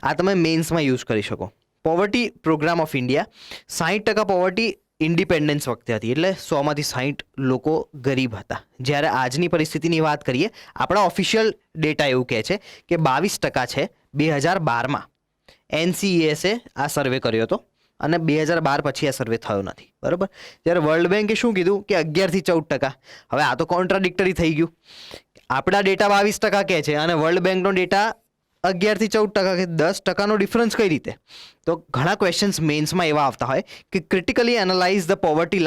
Speaker 1: આ તમે મેન્સમાં યુઝ કરી શકો. Poverty programme of India, 60% poverty independence વખતે હતી, એટલે 100માંથી 60 લોકો ગરીબ હતા. જ્યારે આજની પરિસ્થિતિની વાત કરીએ, આપણા ઓફિશિયલ ડેટા એવું કહે છે કે 22% છે 2012માં. એનસીઈએસે આ સર્વે કર્યો હતો અને 2012 પછી આ સર્વે થયો નથી, બરાબર. જ્યારે વર્લ્ડ બેન્કે શું કીધું કે 11 થી 14%. હવે આ તો કોન્ટ્રાડિક્ટરી થઈ ગયું. આપણા ડેટા 22% કહે છે અને વર્લ્ડ બેન્કનો ડેટા 11 થી 14%, કે 10%નો ડિફરન્સ કઈ રીતે? તો ઘણા ક્વેશ્ચન્સ મેન્સમાં એવા આવતા હોય કે critically analyse the poverty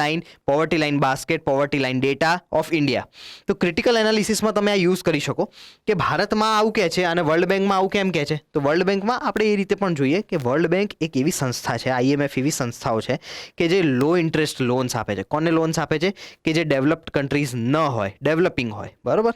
Speaker 1: line basket, poverty line data of India. તો ક્રિટિકલ એનાલિસિસમાં તમે આ યુઝ કરી શકો કે ભારતમાં આવું કહે છે અને વર્લ્ડ બેન્કમાં આવું કેમ કહે છે. તો વર્લ્ડ બેન્કમાં આપણે એ રીતે પણ જોઈએ કે વર્લ્ડ બેન્ક એક એવી સંસ્થા છે, આઈએમએફ એવી સંસ્થાઓ છે કે જે લો ઇન્ટરેસ્ટ લોન્સ આપે છે. કોને લોન્સ આપે છે? કે જે ડેવલપ્ડ કન્ટ્રીઝ ન હોય, ડેવલપિંગ હોય, બરાબર.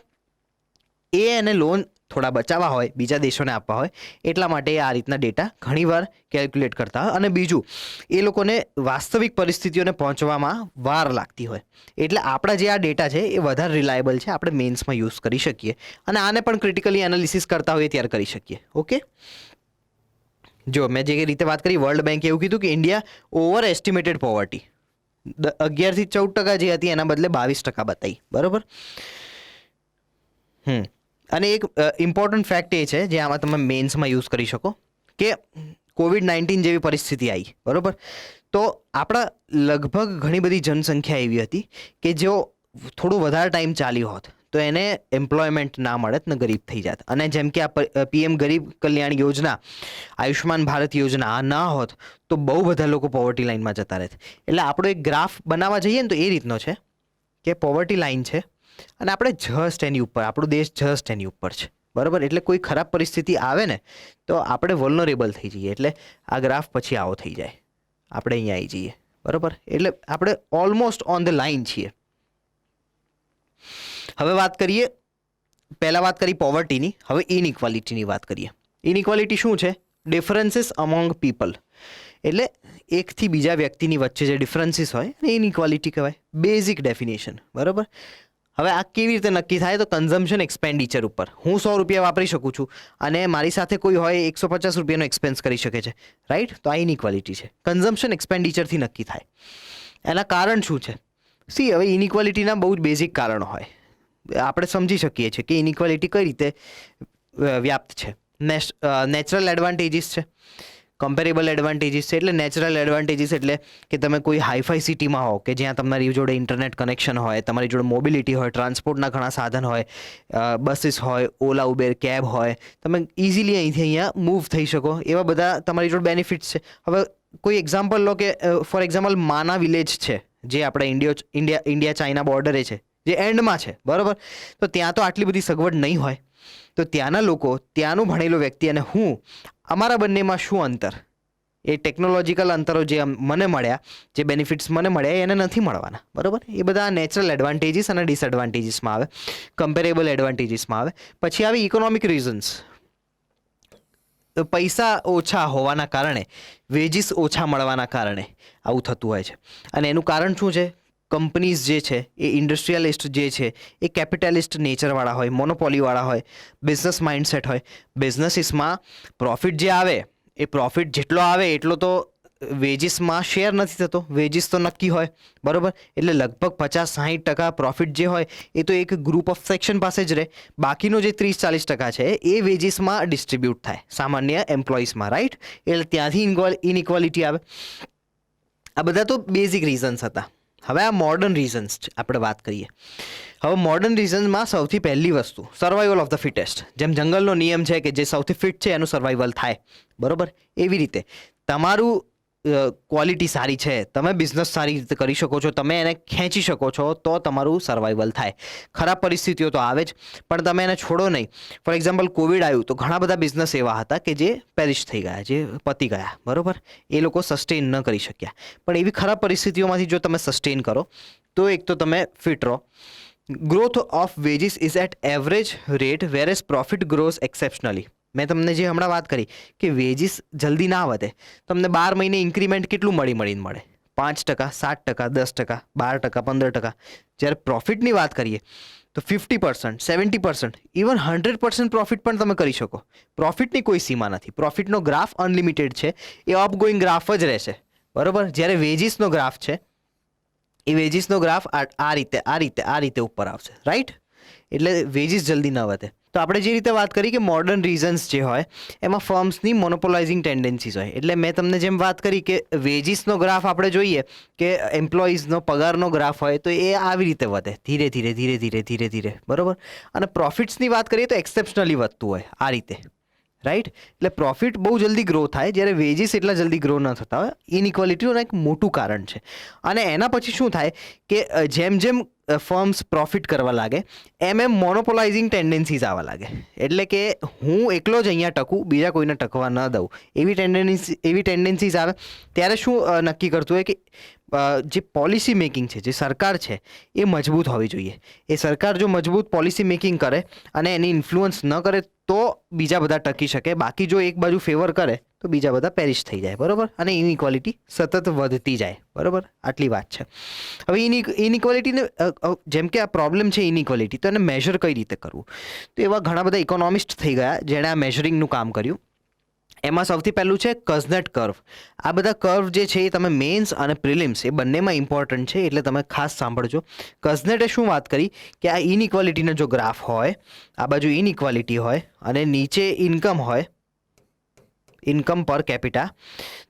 Speaker 1: એને લોન થોડા બચાવવા હોય, બીજા દેશોને આપવા હોય, એટલા માટે આ રીતના ડેટા ઘણીવાર કેલ્ક્યુલેટ કરતા હોય. અને બીજું, એ લોકોને વાસ્તવિક પરિસ્થિતિઓને પહોંચવામાં વાર લાગતી હોય. એટલે આપણા જે આ ડેટા છે એ વધારે રિલાયબલ છે, આપણે મેન્સમાં યુઝ કરી શકીએ અને આને પણ ક્રિટિકલી એનાલિસિસ કરતા હોઈએ ત્યારે કરી શકીએ. ઓકે. જો મેં જે રીતે વાત કરી, વર્લ્ડ બેન્કે એવું કીધું કે ઇન્ડિયા ઓવર એસ્ટિમેટેડ પોવર્ટી 11 થી 14% જે હતી એના બદલે 22% બતાવી, બરાબર. અને એક ઇમ્પોર્ટન્ટ ફેક્ટ એ છે જે આમાં તમે મેન્સમાં યુઝ કરી શકો કે કોવિડ-19 જેવી પરિસ્થિતિ આવી, બરાબર. તો આપણા લગભગ ઘણી બધી જનસંખ્યા એવી હતી કે જો થોડું વધારે ટાઈમ ચાલ્યો હોત તો એને એમ્પ્લોયમેન્ટ ના મળત ને ગરીબ થઈ જાત. અને જેમ કે આ પીએમ ગરીબ કલ્યાણ યોજના, આયુષ્માન ભારત યોજના આ ના હોત તો બહુ બધા લોકો પોવર્ટી લાઇનમાં જતા રહેત. એટલે આપણો એક ગ્રાફ બનાવવા જઈએ ને તો એ રીતનો છે કે પોવર્ટી લાઇન છે અને આપણે જસ્ટ એની ઉપર, આપણો દેશ જસ્ટ એની ઉપર છે, બરાબર. એટલે કોઈ ખરાબ પરિસ્થિતિ આવે ને તો આપણે વલ્નરેબલ થઈ જઈએ. એટલે આ ગ્રાફ પછી આવો થઈ જાય, આપણે અહીંયા આવી જઈએ, બરાબર. એટલે આપણે ઓલમોસ્ટ ઓન ધ લાઇન છીએ. હવે વાત કરીએ, પહેલાં વાત કરી પોવર્ટીની, હવે ઇનઇક્વાલિટીની વાત કરીએ. ઇનઇક્વાલિટી શું છે? Differences among people. એટલે એકથી બીજા વ્યક્તિની વચ્ચે જે ડિફરન્સીસ હોય એને ઇનઇક્વાલિટી કહેવાય. બેઝિક ડેફિનેશન, બરાબર. હવે આ કેવી રીતે નક્કી થાય? તો કન્ઝમ્પશન એક્સપેન્ડિચર ઉપર. હું 100 રૂપિયા વાપરી શકું છું અને મારી સાથે કોઈ હોય 150 રૂપિયાનો એક્સપેન્સ કરી શકે છે, રાઈટ. તો આ ઇનઇક્વાલિટી છે, કન્ઝમ્પશન એક્સપેન્ડિચરથી નક્કી થાય. એના કારણ શું છે? સી, હવે ઇનઇક્વાલિટીના બહુ જ બેઝિક કારણો હોય. આપણે સમજી શકીએ છીએ કે ઇનઇક્વાલિટી કઈ રીતે વ્યાપ્ત છે. નેચરલ એડવાન્ટેજીસ છે, કમ્પેરેબલ એડવાન્ટેજીસ છે. એટલે નેચરલ એડવાન્ટેજીસ એટલે કે તમે કોઈ હાઈફાઈ સિટીમાં હો કે જ્યાં તમારી જોડે ઇન્ટરનેટ કનેક્શન હોય, તમારી જોડે મોબિલિટી હોય, ટ્રાન્સપોર્ટના ઘણા સાધન હોય, બસીસ હોય, ઓલા ઉબેર કેબ હોય, તમે ઇઝીલી અહીંથી અહીંયા મૂવ થઈ શકો, એવા બધા તમારી જોડે બેનિફિટ્સ છે. હવે કોઈ એક્ઝામ્પલ લો કે ફોર એક્ઝામ્પલ માના વિલેજ છે જે આપણે ઇન્ડિયા ચાઇના બોર્ડરે છે, જે એન્ડમાં છે, બરાબર. તો ત્યાં તો આટલી બધી સગવડ નહીં હોય. તો ત્યાંના લોકો, ત્યાંનું ભણેલો વ્યક્તિ અને હું, અમારા બંનેમાં શું અંતર? એ ટેકનોલોજીકલ અંતરો જે મને મળ્યા, જે બેનિફિટ્સ મને મળ્યા એને નથી મળવાના, બરાબર. એ બધા નેચરલ એડવાન્ટેજીસ અને ડિસએડવાન્ટેજીસમાં આવે, કમ્પેરેબલ એડવાન્ટેજીસમાં આવે. પછી આવે ઇકોનોમિક રીઝન્સ. પૈસા ઓછા હોવાના કારણે, વેજીસ ઓછા મળવાના કારણે આવું થતું હોય છે. અને એનું કારણ શું છે? કંપનીઝ જે છે એ ઇન્ડસ્ટ્રીયલિસ્ટ જે છે એ કેપિટલિસ્ટ નેચરવાળા હોય, મોનોપોલીવાળા હોય, બિઝનેસ માઇન્ડસેટ હોય. બિઝનેસીસમાં પ્રોફિટ જે આવે એ પ્રોફિટ જેટલો આવે એટલો તો વેજીસમાં શેર નથી થતો. વેજીસ તો નક્કી હોય, બરાબર. એટલે લગભગ 50-60% પ્રોફિટ જે હોય એ તો એક ગ્રુપ ઓફ સેક્શન પાસે જ રહે. બાકીનો જે 30-40% છે એ વેજીસમાં ડિસ્ટ્રીબ્યુટ થાય સામાન્ય એમ્પ્લોઈઝમાં, રાઈટ. એટલે ત્યાંથી ઇનઇક્વાલિટી આવે. આ બધા તો બેઝિક રીઝન્સ હતા. હવે આ મોડર્ન રીઝન્સ આપણે વાત કરીએ. હવે મોડર્ન રીઝન્સમાં સૌથી પહેલી વસ્તુ સર્વાઈવલ ઓફ ધ ફિટેસ્ટ. જેમ જંગલનો નિયમ છે કે જે સૌથી ફિટ છે એનું સર્વાઈવલ થાય, બરાબર. એવી રીતે તમારું ક્વોલિટી સારી છે, તમે બિઝનેસ સારી રીતે કરી શકો છો, તમે એને ખેંચી શકો છો, તો તમારું સર્વાઈવલ થાય. ખરાબ પરિસ્થિતિઓ તો આવે જ, પણ તમે એને છોડો નહીં. ફોર એક્ઝામ્પલ કોવિડ આવ્યું તો ઘણા બધા બિઝનેસ એવા હતા કે જે પેરિશ થઈ ગયા, જે પતી ગયા, બરાબર. એ લોકો સસ્ટેન ન કરી શક્યા. પણ એવી ખરાબ પરિસ્થિતિઓમાંથી જો તમે સસ્ટેન કરો તો એક તો તમે ફિટ રહો. Growth of wages is at average rate whereas profit grows exceptionally. મેં તમને જે હમણાં વાત કરી કે વેજીસ જલ્દી ના વધે. તમને 12 મહિને ઇન્ક્રીમેન્ટ કેટલું મળીને મળે? 5%, 7%, 10%, 12%, 15%. જ્યારે પ્રોફિટની વાત કરીએ તો 50%, 70%, ઇવન 100% પ્રોફિટ પણ તમે કરી શકો. પ્રોફિટની કોઈ સીમા નથી. પ્રોફિટનો ગ્રાફ અનલિમિટેડ છે, એ અપગોઈંગ ગ્રાફ જ રહેશે, બરાબર. જ્યારે વેજીસનો ગ્રાફ છે એ વેજીસનો ગ્રાફ આ રીતે ઉપર આવશે, રાઈટ. એટલે વેજીસ જલ્દી ન વધે. તો આપણે જે રીતે વાત કરી કે મોડર્ન રીઝન્સ જે હોય એમાં ફર્મ્સની મોનોપોલાઇઝિંગ ટેન્ડન્સીસ હોય. એટલે મેં તમને જેમ વાત કરી કે વેજીસનો ગ્રાફ આપણે જોઈએ કે એમ્પ્લોઈઝનો પગારનો ગ્રાફ હોય તો એ આવી રીતે વધે, ધીરે ધીરે, બરાબર. અને પ્રોફિટ્સની વાત કરીએ તો એક્સેપ્શનલી વધતું હોય આ રીતે, રાઈટ. એટલે પ્રોફિટ બહુ જલ્દી ગ્રો થાય, જ્યારે વેજીસ એટલા જલ્દી ગ્રો ન થતા હોય. ઇનઇક્વાલિટીનું એક મોટું કારણ છે. અને એના પછી શું થાય કે જેમ જેમ ફર્મ્સ પ્રોફિટ કરવા લાગે એમ મોનોપોલાઇઝિંગ ટેન્ડન્સીઝ આવવા લાગે. એટલે કે હું એકલો જ અહીંયા ટકું, બીજા કોઈને ટકવા ન દઉં, એવી ટેન્ડન્સીઝ આવે. ત્યારે શું નક્કી કરતું હોય કે જે પોલિસી મેકિંગ છે, જે સરકાર છે એ મજબૂત હોવી જોઈએ. એ સરકાર જો મજબૂત પોલિસી મેકિંગ કરે અને એની ઇન્ફ્લુઅન્સ ન કરે તો બીજા બધા ટકી શકે. બાકી જો એક બાજુ ફેવર કરે તો બીજા બધા પેરિશ થઈ જાય, બરાબર. અને ઇનઇક્વાલિટી સતત વધતી જાય, બરાબર. આટલી વાત છે. હવે ઇનઇક્વાલિટીને જેમ કે આ પ્રોબ્લેમ છે ઇનઇક્વાલિટી, તો એને મેજર કઈ રીતે કરવું? તો એવા ઘણા બધા ઇકોનોમિસ્ટ થઈ ગયા જેણે આ મેજરિંગનું કામ કર્યું. એમાં સૌથી પહેલું છે કઝનેટ કર્વ. આ બધા કર્વ જે છે એ તમે મેન્સ અને પ્રિલિમ્સ એ બંનેમાં ઇમ્પોર્ટન્ટ છે, એટલે તમે ખાસ સાંભળજો. કઝનેટે શું વાત કરી કે આ ઇનઇક્વાલિટીનો જો ગ્રાફ હોય, આ બાજુ ઇનઇક્વાલિટી હોય અને નીચે ઇન્કમ હોય, ઇન્કમ પર કેપિટા,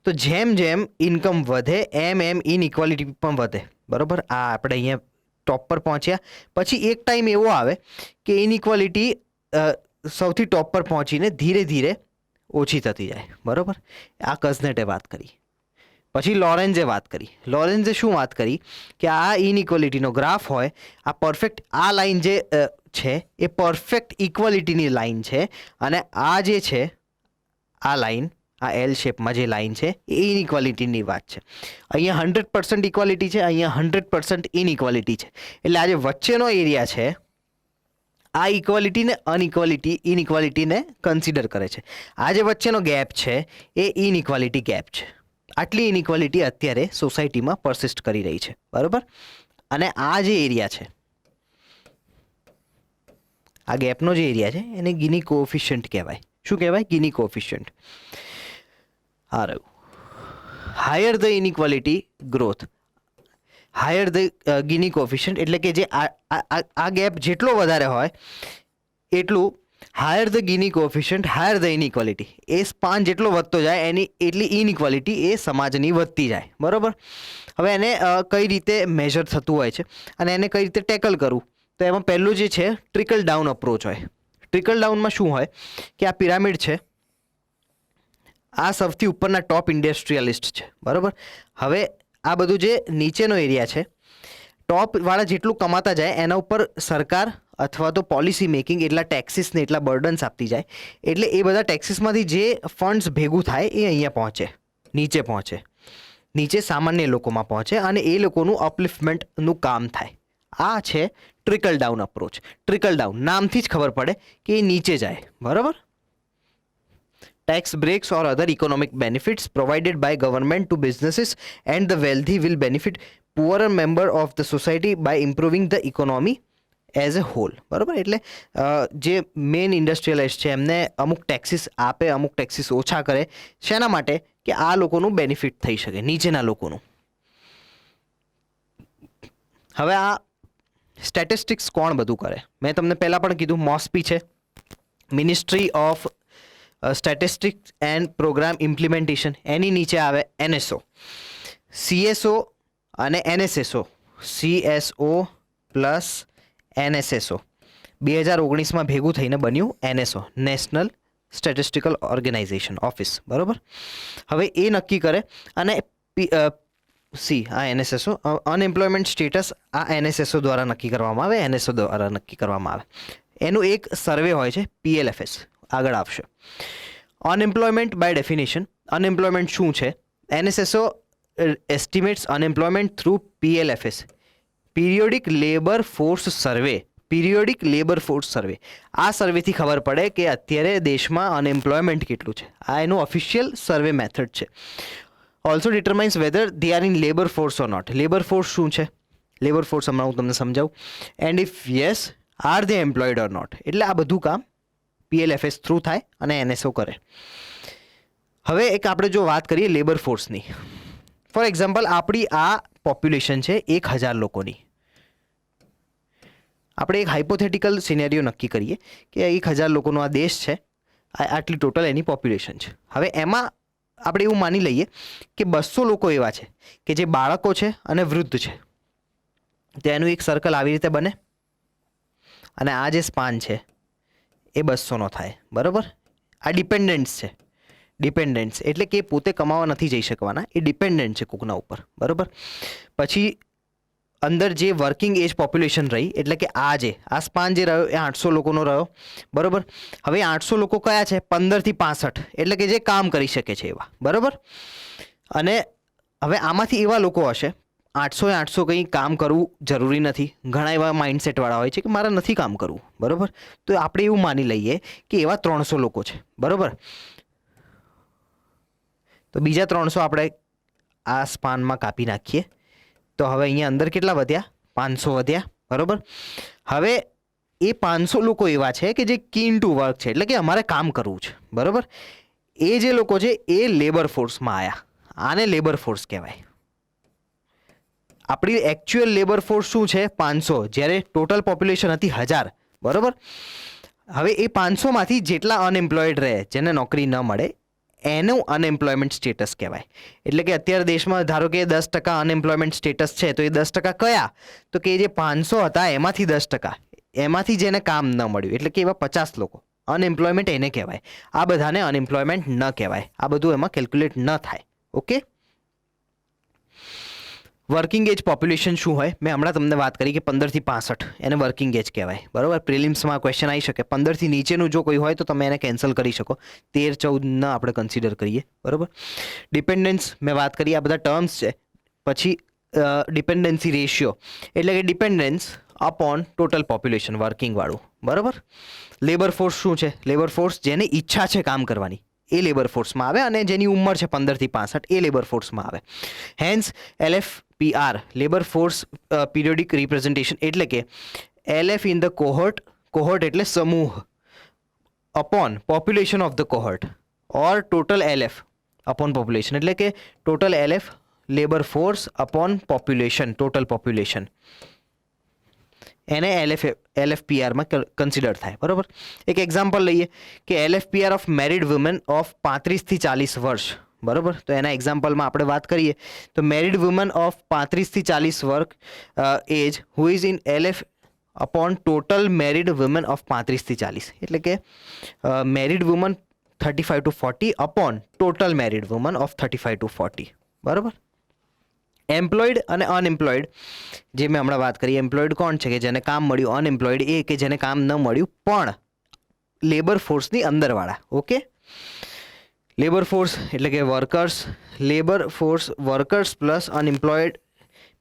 Speaker 1: તો જેમ જેમ ઇન્કમ વધે એમ ઇનઇક્વાલિટી પણ વધે, બરાબર. આ આપણે અહીંયા ટોપ પર પહોંચ્યા પછી એક ટાઈમ એવો આવે કે ઇનઇક્વાલિટી સૌથી ટોપ પર પહોંચીને ધીરે ધીરે ઓછી થતી જાય, બરાબર. આ કઝનેટે વાત કરી. પછી લોરેન્ઝે વાત કરી. લોરેન્ઝે શું વાત કરી કે આ ઇનઇક્વાલિટીનો ગ્રાફ હોય, આ પરફેક્ટ, આ લાઈન જે છે એ પરફેક્ટ ઇક્વાલિટીની લાઈન છે. અને આ જે છે આ લાઈન, આ એલ શેપમાં જે લાઈન છે એ ઇનઇક્વાલિટીની વાત છે. અહીંયા 100% ઇક્વાલિટી છે, અહીંયા 100% ઇનઇક્વાલિટી છે. એટલે આ જે વચ્ચેનો એરિયા છે આ ઇક્વાલિટીને ઇનઇક્વાલિટીને કન્સિડર કરે છે. આ જે વચ્ચેનો ગેપ છે એ ઇનઇક્વાલિટી ગેપ છે. આટલી ઇનઇક્વાલિટી અત્યારે સોસાયટીમાં પરસિસ્ટ કરી રહી છે, બરાબર. અને આ જે એરિયા છે, આ ગેપનો જે એરિયા છે એને ગિની કોએફિશિયન્ટ કહેવાય. શું કહેવાય? Guinea coefficient. આ રહ્યું. Higher the inequality growth, higher the guinea coefficient, એટલે કે જે આ ગેપ જેટલો વધારે હોય એટલું higher the Guinea coefficient higher the inequality. A span જેટલો વધતો જાય એની એટલી ઇનઇક્વાલિટી એ સમાજની વધતી જાય. બરાબર. હવે એને કઈ રીતે મેજર થતું હોય છે અને એને કઈ રીતે ટેકલ કરવું, તો એમાં પહેલું જે છે ટ્રિકલ ડાઉન અપ્રોચ હોય. ટ્રિકલ ડાઉનમાં શું હોય કે આ પિરામિડ છે, આ સૌથી ઉપરના ટોપ ઇન્ડસ્ટ્રીયલિસ્ટ છે. બરાબર. હવે આ બધું જે નીચેનો એરિયા છે, ટોપવાળા જેટલું કમાતા જાય એના ઉપર સરકાર અથવા તો પોલિસી મેકિંગ એટલા ટેક્સીસને એટલા બર્ડન્સ આપતી જાય, એટલે એ બધા ટેક્સીસમાંથી જે ફંડ્સ ભેગું થાય એ અહીંયા પહોંચે, નીચે સામાન્ય લોકોમાં પહોંચે અને એ લોકોનું અપલિફ્ટમેન્ટનું કામ થાય. આ છે trickle down approach. Trickle down નામથી જ ખબર પડે કે એ નીચે જાય. બરાબર. Tax breaks or other economic benefits provided by government to businesses and the wealthy will benefit poorer member of the society by improving the economy as a whole. બરાબર. એટલે જે મેઇન ઇન્ડસ્ટ્રીયલાઇઝ છે એમને અમુક ટેક્સીસ આપે, અમુક ટેક્સીસ ઓછા કરે. શેના માટે? કે આ લોકોનું બેનિફિટ થઈ શકે, નીચેના લોકોનું. હવે આ સ્ટેટિસ્ટિક્સ કોણ બધું કરે? મેં તમને પહેલાં પણ કીધું, મોસ્પી છે, ministry of statistics and programme implementation. એની નીચે આવે NSO, CSO અને NSSO. CSO પ્લસ NSSO 2019માં ભેગું થઈને બન્યું NSO, national statistical organisation office. બરાબર. હવે એ નક્કી કરે અને આ NSSO અનએમ્પ્લોયમેન્ટ સ્ટેટસ આ NSSO દ્વારા નક્કી કરવામાં આવે, NSO દ્વારા નક્કી કરવામાં આવે. એનું એક સર્વે હોય છે PLFS, આગળ આવશે. Unemployment by definition. અનએમ્પ્લોયમેન્ટ શું છે? NSSO estimates unemployment through PLFS, periodic labour force survey. આ સર્વેથી ખબર પડે કે અત્યારે દેશમાં અનએમ્પ્લોયમેન્ટ કેટલું છે. આ એનું ઓફિશિયલ સર્વે મેથડ છે. Also determines whether they are in labour force or not. Labour force શું છે? લેબર ફોર્સ હમણાં હું તમને સમજાવું. And if yes are they employed or not. એટલે આ બધું કામ PLFS થ્રુ થાય અને NSO કરે. હવે એક આપણે જો વાત કરીએ લેબર ફોર્સની, ફોર એક્ઝામ્પલ આપણી આ પોપ્યુલેશન છે 1000 લોકોની. આપણે એક હાઇપોથેટિકલ સિનેરિયો નક્કી કરીએ કે 1000 લોકોનો આ દેશ છે, આટલી ટોટલ એની પોપ્યુલેશન છે. હવે એમાં આપણે એવું માની લઈએ કે 200 લોકો એવા છે કે જે બાળકો છે અને વૃદ્ધ છે. તો એનું એક સર્કલ આવી રીતે બને અને આ જે સ્પાન છે એ 200નો થાય. બરાબર. આ ડિપેન્ડન્ટ્સ છે. ડિપેન્ડન્ટ્સ એટલે કે પોતે કમાવા નથી જઈ શકવાના, એ ડિપેન્ડન્ટ છે કોકના ઉપર. બરાબર. પછી અંદર જે વર્કિંગ એજ પોપ્યુલેશન રહી, એટલે કે આ સ્પાન જે રહ્યો એ 800 લોકોનો રહ્યો. બરાબર. હવે 800 લોકો કયા છે? 15 થી 65, એટલે કે જે કામ કરી શકે છે એવા. બરાબર. અને હવે આમાંથી એવા લોકો હશે 800 કંઈ કામ કરવું જરૂરી નથી. ઘણા એવા માઇન્ડસેટવાળા હોય છે કે મારે નથી કામ કરવું. બરાબર. તો આપણે એવું માની લઈએ કે એવા 300 લોકો છે. બરાબર. તો બીજા 300 આપણે આ સ્પાનમાં કાપી નાખીએ તો હવે અહીંયા અંદર કેટલા વધ્યા? 500 વધ્યા. બરાબર. હવે એ 500 લોકો એવા છે કે જે કીન ટુ વર્ક છે, એટલે કે અમારે કામ કરવું છે. બરાબર. એ જે લોકો છે એ લેબર ફોર્સમાં આવ્યા. આને લેબર ફોર્સ કહેવાય. આપણી એકચ્યુઅલ લેબર ફોર્સ શું છે? 500, જ્યારે ટોટલ પોપ્યુલેશન હતી 1000. બરાબર. હવે એ 500માંથી જેટલા અનએમ્પ્લોયડ રહે, જેને નોકરી ન મળે, એનું અનએમ્પ્લોયમેન્ટ સ્ટેટસ કહેવાય. એટલે કે અત્યારે દેશમાં ધારો કે 10% અનએમ્પ્લોયમેન્ટ સ્ટેટસ છે, તો એ 10% કયા? તો કે જે 500 હતા એમાંથી 10%, એમાંથી જેને કામ ન મળ્યું, એટલે કે એવા 50 લોકો અનએમ્પ્લોયમેન્ટ એને કહેવાય. આ બધાને અનએમ્પ્લોયમેન્ટ ન કહેવાય. આ બધું એમાં કેલ્ક્યુલેટ ન થાય. ઓકે. વર્કિંગ એજ પોપ્યુલેશન શું હોય? મેં હમણાં તમને વાત કરી કે 15 થી 65 એને વર્કિંગ એજ કહેવાય. બરાબર. પ્રિલિમ્સમાં ક્વેશ્ચન આવી શકે. 15 થી નીચેનું જો કોઈ હોય તો તમે એને કેન્સલ કરી શકો. 13-14 ના આપણે કન્સિડર કરીએ. બરાબર. ડિપેન્ડન્સ મેં વાત કરી, આ બધા ટર્મ્સ છે. પછી ડિપેન્ડન્સી રેશિયો, એટલે કે ડિપેન્ડન્સ અપોન ટોટલ પોપ્યુલેશન વર્કિંગવાળું. બરાબર. લેબર ફોર્સ શું છે? લેબર ફોર્સ જેની ઈચ્છા છે કામ કરવાની એ લેબર ફોર્સમાં આવે, અને જેની ઉંમર છે 15 થી 65 એ લેબર ફોર્સમાં આવે. Hence LFPR, labour force periodic representation, એટલે કે LF ઇન ધ કોહોર્ટ એટલે સમૂહ, upon population of the cohort, or total LF upon population, એટલે કે total LF labour force upon population, total population. એને LFPRમાં કન્સિડર થાય, બરાબર. એક એક્ઝામ્પલ લઈએ કે LFPR of married women of 35 થી 40 વર્ષ, બરાબર. તો એના એક્ઝામ્પલમાં આપણે વાત કરીએ તો મેરિડ વુમન ઓફ 35 થી 40 વર્ષ age who is in LF upon total married woman of 35 થી 40, એટલે કે married woman 35 to 40 upon total married woman of 35 to 40, બરાબર. એમ્પ્લોયડ અને અનએમ્પ્લોયડ, જે મેં હમણાં વાત કરી, એમ્પ્લોયડ કોણ છે કે જેને કામ મળ્યું, અનએમ્પ્લોયડ એ કે જેને કામ ન મળ્યું પણ લેબર ફોર્સની અંદરવાળા. ઓકે, લેબર ફોર્સ એટલે કે workers, labour force workers plus unemployed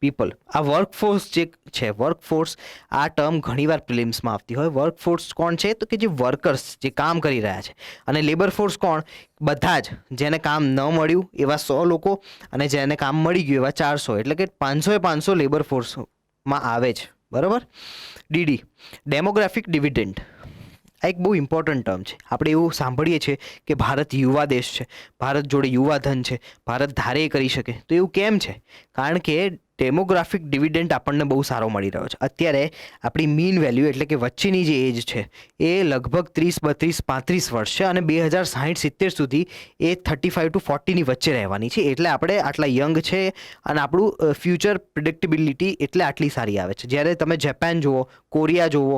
Speaker 1: people. આ વર્કફોર્સ જે છે, વર્કફોર્સ આ ટર્મ ઘણીવાર પ્રિલિમ્સમાં આવતી હોય. વર્કફોર્સ કોણ છે તો કે જે વર્કર્સ જે કામ કરી રહ્યા છે, અને લેબર ફોર્સ કોણ, બધા જ જેને કામ ન મળ્યું એવા 100 લોકો અને જેને કામ મળી ગયું એવા 400, એટલે કે 500 લેબર ફોર્સમાં આવે છે, બરાબર. DD ડેમોગ્રાફિક ડિવિડન્ડ, આ એક બહુ ઇમ્પોર્ટન્ટ ટર્મ છે. આપણે એવું સાંભળીએ છીએ કે ભારત યુવા દેશ છે, ભારત જોડે યુવા ધન છે, ભારત ધારે કરી શકે. તો એવું કેમ છે? કારણ કે ડેમોગ્રાફિક ડિવિડન્ડ આપણને બહુ સારો મળી રહ્યો છે. અત્યારે આપણી મીન વેલ્યુ એટલે કે વચ્ચેની જે એજ છે એ લગભગ 30, 32, 35 વર્ષ છે, અને 2060-70 સુધી એ 35 to 40ની વચ્ચે રહેવાની છે. એટલે આપણે આટલા યંગ છે અને આપણું ફ્યુચર પ્રિડિક્ટેબિલિટી એટલે આટલી સારી આવે છે. જ્યારે તમે જાપાન જુઓ, કોરિયા જુઓ,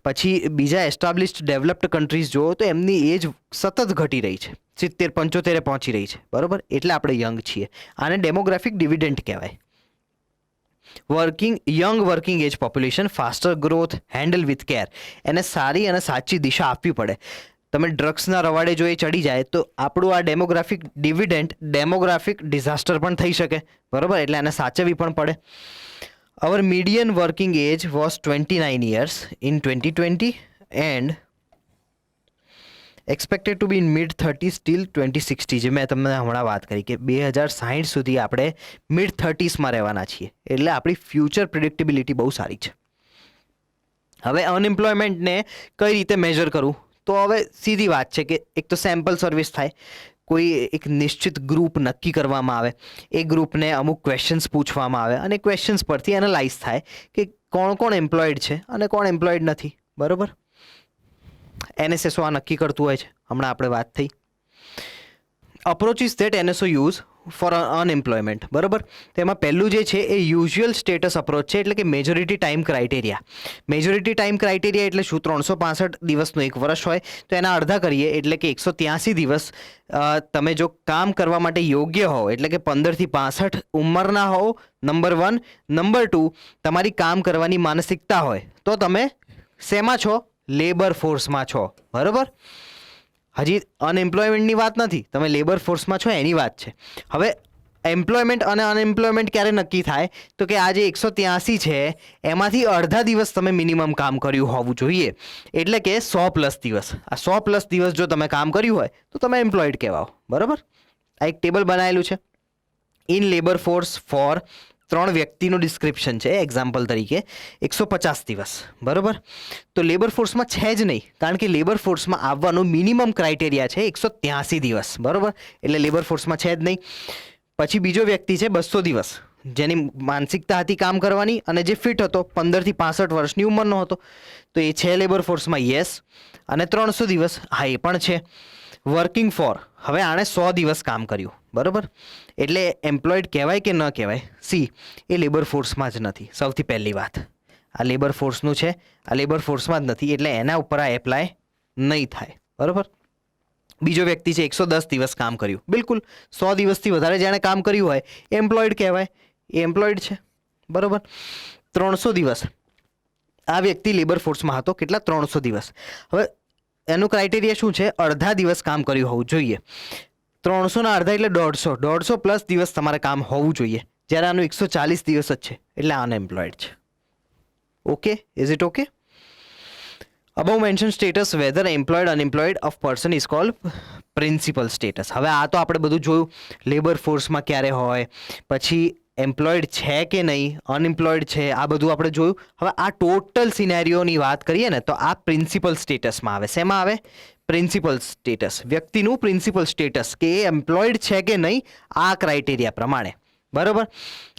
Speaker 1: પછી બીજા એસ્ટાબ્લિશ્ડ ડેવલપ્ડ કન્ટ્રીઝ જુઓ તો એમની એજ સતત ઘટી રહી છે, 70-75 પહોંચી રહી છે, બરાબર. એટલે આપણે યંગ છીએ. આને ડેમોગ્રાફિક ડિવિડન્ડ કહેવાય. Young working age population, faster growth, handle with care. એને સારી અને સાચી દિશા આપવી પડે. તમે ડ્રગ્સના રવાડે જો એ ચડી જાય તો આપણું આ ડેમોગ્રાફિક ડિવિડન્ડ ડેમોગ્રાફિક ડિઝાસ્ટર પણ થઈ શકે, બરાબર. એટલે એને સાચવવી પણ પડે. Our median working age was 29 years in 2020 and expected to be in mid 30s till 2060. જે મેં તમને હમણાં વાત કરી કે 2060 સુધી આપણે મિડ 30sમાં રહેવાના છીએ, એટલે આપણી ફ્યુચર પ્રિડિક્ટેબિલિટી બહુ સારી છે. હવે અનએમ્પ્લોયમેન્ટને કઈ રીતે મેજર કરવું? તો હવે સીધી વાત છે કે એક તો સેમ્પલ સર્વિસ થાય, કોઈ એક નિશ્ચિત ગ્રુપ નક્કી કરવામાં આવે, એ ગ્રુપને અમુક ક્વેશ્ચન્સ પૂછવામાં આવે અને ક્વેશ્ચન્સ પરથી એનાલાઇઝ થાય કે કોણ એમ્પ્લોયડ છે અને કોણ એમ્પ્લોયડ નથી, બરાબર. NSSO આ નક્કી કરતું હોય છે. હમણાં આપણે વાત થઈ approaches that NSO use for unemployment, બરાબર. તેમાં પહેલું જે છે એ યુઝ્યુઅલ સ્ટેટસ અપ્રોચ છે, એટલે કે majority time criteria. Majority time criteria એટલે શું? 365 દિવસનું એક વર્ષ હોય તો એના અડધા કરીએ એટલે કે 183 દિવસ તમે જો કામ કરવા માટે યોગ્ય હો, એટલે કે 15 થી 65 ઉંમરના હો, નંબર 1. નંબર 2, તમારી કામ કરવાની માનસિકતા હોય તો તમે શેમાં છો? લેબર ફોર્સમાં છો, બરાબર. હજી અનએમ્પ્લોયમેન્ટની વાત નથી, તમે લેબર ફોર્સમાં છો એની વાત છે. હવે એમ્પ્લોયમેન્ટ અને અનએમ્પ્લોયમેન્ટ ક્યારે નક્કી થાય? તો કે આ જે 183 છે એમાંથી અડધા દિવસ તમે મિનિમમ કામ કર્યું હોવું જોઈએ, એટલે કે 100+ દિવસ. આ 100+ દિવસ જો તમે કામ કર્યું હોય તો તમે એમ્પ્લોયડ કહેવાઓ, બરાબર. આ એક ટેબલ બનાવેલું છે ઇન લેબર ફોર્સ ફોર 3 વ્યક્તિનું ડિસ્ક્રિપ્શન છે. એક્ઝામ્પલ તરીકે 150 દિવસ, બરાબર. તો લેબર ફોર્સમાં છે જ નહીં, કારણ કે લેબર ફોર્સમાં આવવાનું મિનિમમ ક્રાઇટેરિયા છે 183 દિવસ, બરાબર. એટલે લેબર ફોર્સમાં છે જ નહીં. પછી બીજો વ્યક્તિ છે 200 દિવસ, જેની માનસિકતા હતી કામ કરવાની અને જે ફિટ હતો, 15 થી 65 વર્ષની ઉંમરનો હતો, તો એ છે લેબર ફોર્સમાં, યસ. અને 300 દિવસ, હા એ પણ છે. વર્કિંગ ફોર, હવે આણે 100 દિવસ કામ કર્યું, બરાબર. એટલે એમ્પ્લોયડ કહેવાય કે ન કહેવાય? સી, એ લેબર ફોર્સમાં જ નથી. સૌથી પહેલી વાત, આ લેબર ફોર્સનું છે, આ લેબર ફોર્સમાં જ નથી, એટલે એના ઉપર આ એપ્લાય નહીં થાય, બરાબર. બીજો વ્યક્તિ છે 110 દિવસ કામ કર્યું, બિલકુલ 100 દિવસથી વધારે જેણે કામ કર્યું હોય એમ્પ્લોયડ કહેવાય, એ એમ્પ્લોયડ છે, બરાબર. 300 દિવસ, આ વ્યક્તિ લેબર ફોર્સમાં હતો, કેટલા? 300 દિવસ. હવે એનું ક્રાઇટેરિયા શું છે? અડધા દિવસ કામ કર્યું હોવું જોઈએ. 300ના અડધા એટલે 150+ દિવસ તમારે કામ હોવું જોઈએ, જ્યારે આનું 140 દિવસ જ છે, એટલે અનએમ્પ્લોયડ છે. Okay, is it okay? Above mention status whether employed unemployed of person is called principal status. હવે આ તો આપણે બધું જોયું, લેબર ફોર્સમાં ક્યારે હોય, પછી એમ્પ્લોયડ છે કે નહીં, અનએમ્પ્લોયડ છે, આ બધું આપણે જોયું. હવે આ ટોટલ સિનેરિયોની વાત કરીએ ને તો આ પ્રિન્સિપલ સ્ટેટસમાં આવે. શેમાં આવે? Principal status. વ્યક્તિનું પ્રિન્સિપલ સ્ટેટસ કે એ એમ્પ્લોયડ છે કે નહીં, આ ક્રાઇટેરિયા પ્રમાણે. બરાબર.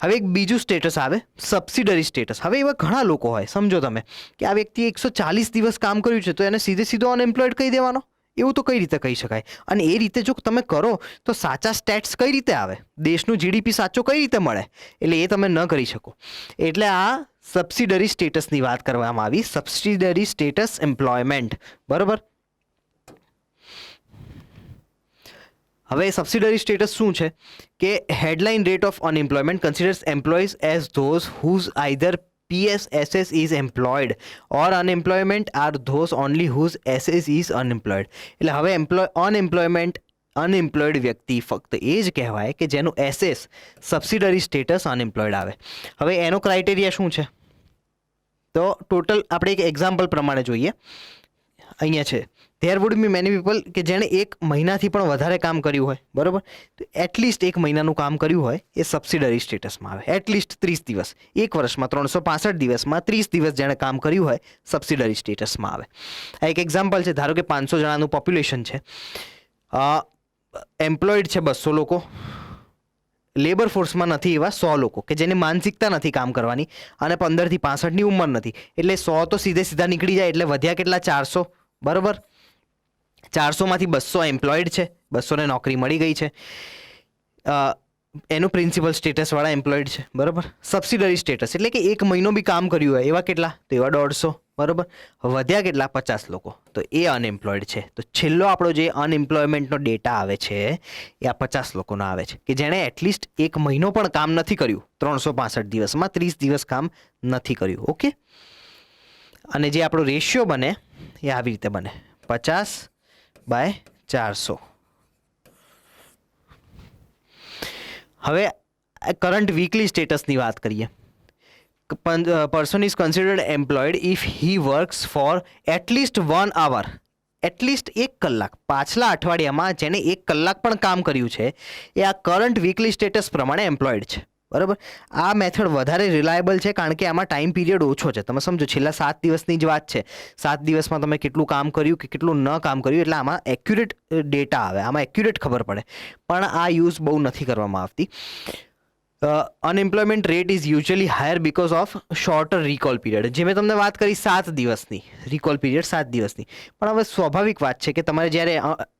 Speaker 1: હવે એક બીજું સ્ટેટસ આવે સબસિડરી સ્ટેટસ. હવે એવા ઘણા લોકો હોય, સમજો તમે કે આ વ્યક્તિએ 140 દિવસ કામ કર્યું છે તો એને સીધો અનએમ્પ્લોયડ કહી દેવાનો. એવું તો કઈ રીતે કહી શકાય? અને એ રીતે જો તમે કરો તો સાચા સ્ટેટ્સ કઈ રીતે આવે, દેશનું જીડીપી સાચો કઈ રીતે મળે? એટલે એ તમે ન કરી શકો. એટલે આ સબસિડરી સ્ટેટસની વાત કરવામાં આવી, સબસિડરી સ્ટેટસ એમ્પ્લોયમેન્ટ. બરાબર. હવે સબસિડરી સ્ટેટસ શું છે કે headline rate of unemployment considers employees as those whose either PSSS is employed or unemployment are those only whose SS is unemployed. એટલે હવે અનએમ્પ્લોયડ વ્યક્તિ ફક્ત એ જ કહેવાય કે જેનું SS સબસિડરી સ્ટેટસ અનએમ્પ્લોયડ આવે. હવે એનો ક્રાઇટેરિયા શું છે? તો ટોટલ આપણે એક એક્ઝામ્પલ પ્રમાણે જોઈએ. અહીંયા છે there would be many people કે જેણે 1 મહિનાથી પણ વધારે કામ કર્યું હોય, બરાબર, તો એટલીસ્ટ 1 મહિનાનું કામ કર્યું હોય એ સબસિડરી સ્ટેટસમાં આવે. એટલીસ્ટ 30 દિવસ, 1 વર્ષમાં 365 દિવસમાં 30 દિવસ જેણે કામ કર્યું હોય સબસિડરી સ્ટેટસમાં આવે. આ એક એક્ઝામ્પલ છે. ધારો કે 500 જણાનું પોપ્યુલેશન છે, એમ્પ્લોયડ છે 200 લોકો, લેબર ફોર્સમાં નથી એવા 100 લોકો કે જેની માનસિકતા નથી કામ કરવાની અને 15 થી 65ની ઉંમર નથી. એટલે 100 તો સીધા નીકળી જાય. એટલે વધ્યા કેટલા? 400. બરાબર. 400માંથી 200 એમ્પ્લોયડ છે, 200ને નોકરી મળી ગઈ છે, એનું પ્રિન્સિપલ સ્ટેટસવાળા એમ્પ્લોયડ છે. બરાબર. સબસિડરી સ્ટેટસ એટલે કે 1 મહિનો બી કામ કર્યું હોય એવા કેટલા? તો એવા 150. બરાબર. વધ્યા કેટલા? 50 લોકો, તો એ અનએમ્પ્લોયડ છે. તો છેલ્લો આપણો જે અનએમ્પ્લોયમેન્ટનો ડેટા આવે છે એ આ 50 લોકોનો આવે છે કે જેણે એટલીસ્ટ 1 મહિનો પણ કામ નથી કર્યું, 365 દિવસમાં 30 દિવસ કામ નથી કર્યું. ઓકે. અને જે આપણો રેશિયો બને એ આવી રીતે બને 50/400. હવે કરંટ વીકલી સ્ટેટસની વાત કરીએ. Person is considered employed if he works for at least 1 hour, at least 1 કલાક. પાછલા અઠવાડિયામાં જેને 1 કલાક પણ કામ કર્યું છે એ આ કરંટ વીકલી સ્ટેટસ પ્રમાણે એમ્પ્લોયડ છે. બરાબર. આ મેથડ વધારે રિલાયબલ છે કારણ કે આમાં ટાઈમ પીરિયડ ઓછો છે. તમે સમજો છેલ્લા 7 દિવસની જ વાત છે, 7 દિવસમાં તમે કેટલું કામ કર્યું કે કેટલું ન કામ કર્યું, એટલે આમાં એક્યુરેટ ડેટા આવે, આમાં એક્યુરેટ ખબર પડે. પણ આ યુઝ બહુ નથી કરવામાં આવતી. Unemployment rate is usually higher because of sorter recall period. જે મેં તમને વાત કરી 7 દિવસની રિકોલ પીરિયડ, 7 દિવસની. પણ હવે સ્વાભાવિક વાત છે કે તમારે જ્યારે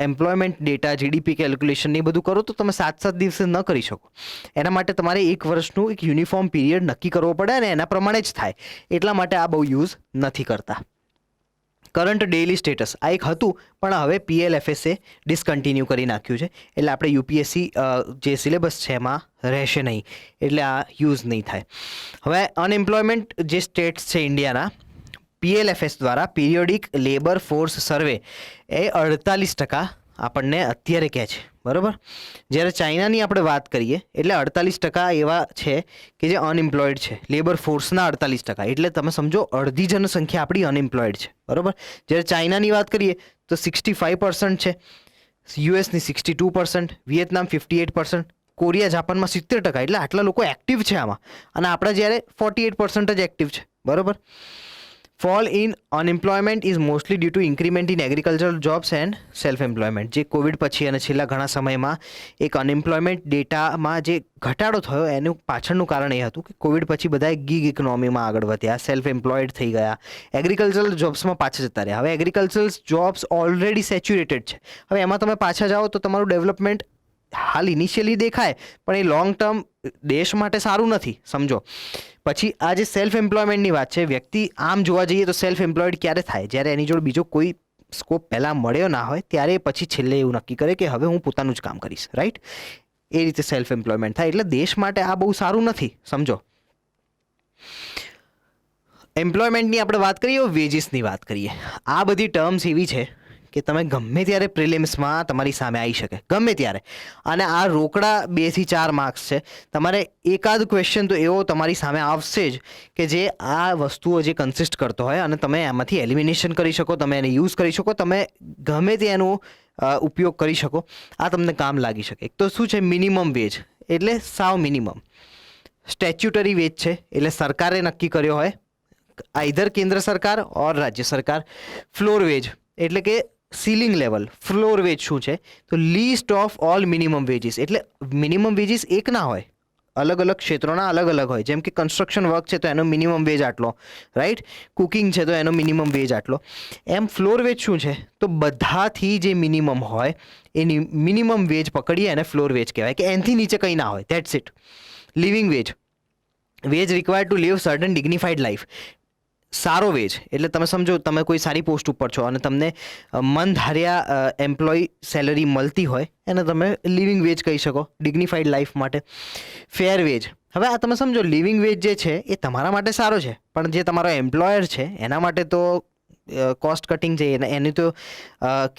Speaker 1: એમ્પ્લોયમેન્ટ ડેટા, જીડીપી કેલ્ક્યુલેશન એ બધું કરો તો તમે 7 દિવસે ન કરી શકો. એના માટે તમારે 1 વર્ષનું એક યુનિફોર્મ પીરિયડ નક્કી કરવો પડે અને એના પ્રમાણે જ થાય. એટલા માટે આ બહુ યુઝ નથી કરતા. કરંટ ડેઇલી સ્ટેટસ આ એક હતું પણ હવે PLFSએ ડિસકન્ટિન્યુ કરી નાખ્યું છે. એટલે આપણે યુપીએસસી જે સિલેબસ છે એમાં રહેશે નહીં, એટલે આ યુઝ નહીં થાય. હવે અનએમ્પ્લોયમેન્ટ જે સ્ટેટ્સ છે ઇન્ડિયાના, PLFS દ્વારા પીરિયોડિક લેબર ફોર્સ સર્વે એ 48% આપણને અત્યારે કહે છે. બરાબર. જ્યારે ચાઇનાની આપણે વાત કરીએ એટલે 48% એવા છે કે જે અનએમ્પ્લોયડ છે, લેબર ફોર્સના 48%. એટલે તમે સમજો અડધી જનસંખ્યા આપણી અનએમ્પ્લોયડ છે. બરાબર. જ્યારે ચાઇનાની વાત કરીએ તો 65% છે, યુએસની 62%, વિયેતનામ 58%, કોરિયા જાપાનમાં 70%. એટલે આટલા લોકો એક્ટિવ છે આમાં. અને આપણા જ્યારે 48% જ એક્ટિવ છે. બરાબર. Fall in unemployment is mostly due to increment in agricultural jobs and self employment. જે કોવિડ પછી અને છેલ્લા ઘણા સમયમાં એક અનએમ્પ્લોયમેન્ટ ડેટામાં જે ઘટાડો થયો એનું પાછળનું કારણ એ હતું કે કોવિડ પછી બધાએ ગીગ ઇકોનોમીમાં આગળ વધ્યા, સેલ્ફ એમ્પ્લોયડ થઈ ગયા, એગ્રીકલ્ચરલ જોબ્સમાં પાછા જતા રહ્યા. હવે એગ્રીકલ્ચરલ જોબ્સ ઓલરેડી સેચ્યુરેટેડ છે. હવે એમાં તમે પાછા જાઓ તો તમારું ડેવલપમેન્ટ હાલ ઇનિશિયલી દેખાય પણ એ લોંગ ટર્મ દેશ માટે સારું નથી. સમજો. પછી આ જે સેલ્ફ એમ્પ્લોયમેન્ટની વાત છે, વ્યક્તિ આમ જોવા જઈએ તો સેલ્ફ એમ્પ્લોયડ ક્યારે થાય? જ્યારે એની જોડે બીજો કોઈ સ્કોપ પહેલાં મળ્યો ના હોય ત્યારે પછી છેલ્લે એવું નક્કી કરે કે હવે હું પોતાનું જ કામ કરીશ. રાઈટ. એ રીતે સેલ્ફ એમ્પ્લોયમેન્ટ થાય. એટલે દેશ માટે આ બહુ સારું નથી. સમજો. એમ્પ્લોયમેન્ટની આપણે વાત કરીએ, વેજીસની વાત કરીએ. આ બધી ટર્મ્સ એવી છે કે તમે ગમે ત્યારે પ્રિલિમ્સમાં તમારી સામે આવી શકે, ગમે ત્યારે. અને આ રોકડા 2 થી 4 માર્ક્સ છે. તમારે એકાદ ક્વેશ્ચન તો એવો તમારી સામે આવશે જ કે જે આ વસ્તુઓ જે કન્સિસ્ટ કરતો હોય અને તમે એમાંથી એલિમિનેશન કરી શકો, તમે એને યુઝ કરી શકો, તમે ગમે તે એનો ઉપયોગ કરી શકો. આ તમને કામ લાગી શકે. એક તો શું છે મિનિમમ વેજ, એટલે સાવ મિનિમમ. સ્ટેચ્યુટરી વેજ છે એટલે સરકારે નક્કી કર્યો હોય, આઈધર કેન્દ્ર સરકાર ઓર રાજ્ય સરકાર. ફ્લોર વેજ એટલે કે સીલિંગ લેવલ. ફ્લોર વેજ શું છે? તો list of all minimum wages. એટલે મિનિમમ વેજીસ એક ના હોય, અલગ અલગ ક્ષેત્રોના અલગ અલગ હોય. જેમ કે કન્સ્ટ્રક્શન વર્ક છે તો એનો મિનિમમ વેજ આટલો, રાઈટ. કુકિંગ છે તો એનો મિનિમમ વેજ આટલો. એમ ફ્લોર વેજ શું છે? તો બધાથી જે મિનિમમ હોય એની મિનિમમ વેજ પકડીએ અને ફ્લોર વેજ કહેવાય, કે એનાથી નીચે કંઈ ના હોય. That's it. Living wage, wage required to live certain dignified life. સારો વેજ એટલે તમે સમજો તમે કોઈ સારી પોસ્ટ ઉપર છો અને તમને મન ધાર્યા એમ્પ્લોય સેલરી મળતી હોય એને તમે લિવિંગ વેજ કહી શકો ડિગ્નિફાઈડ લાઈફ માટે. ફેર વેજ, હવે આ તમે સમજો લિવિંગ વેજ જે છે એ તમારા માટે સારો છે, પણ જે તમારો એમ્પ્લોયર છે એના માટે તો કોસ્ટ કટિંગ છે, એની તો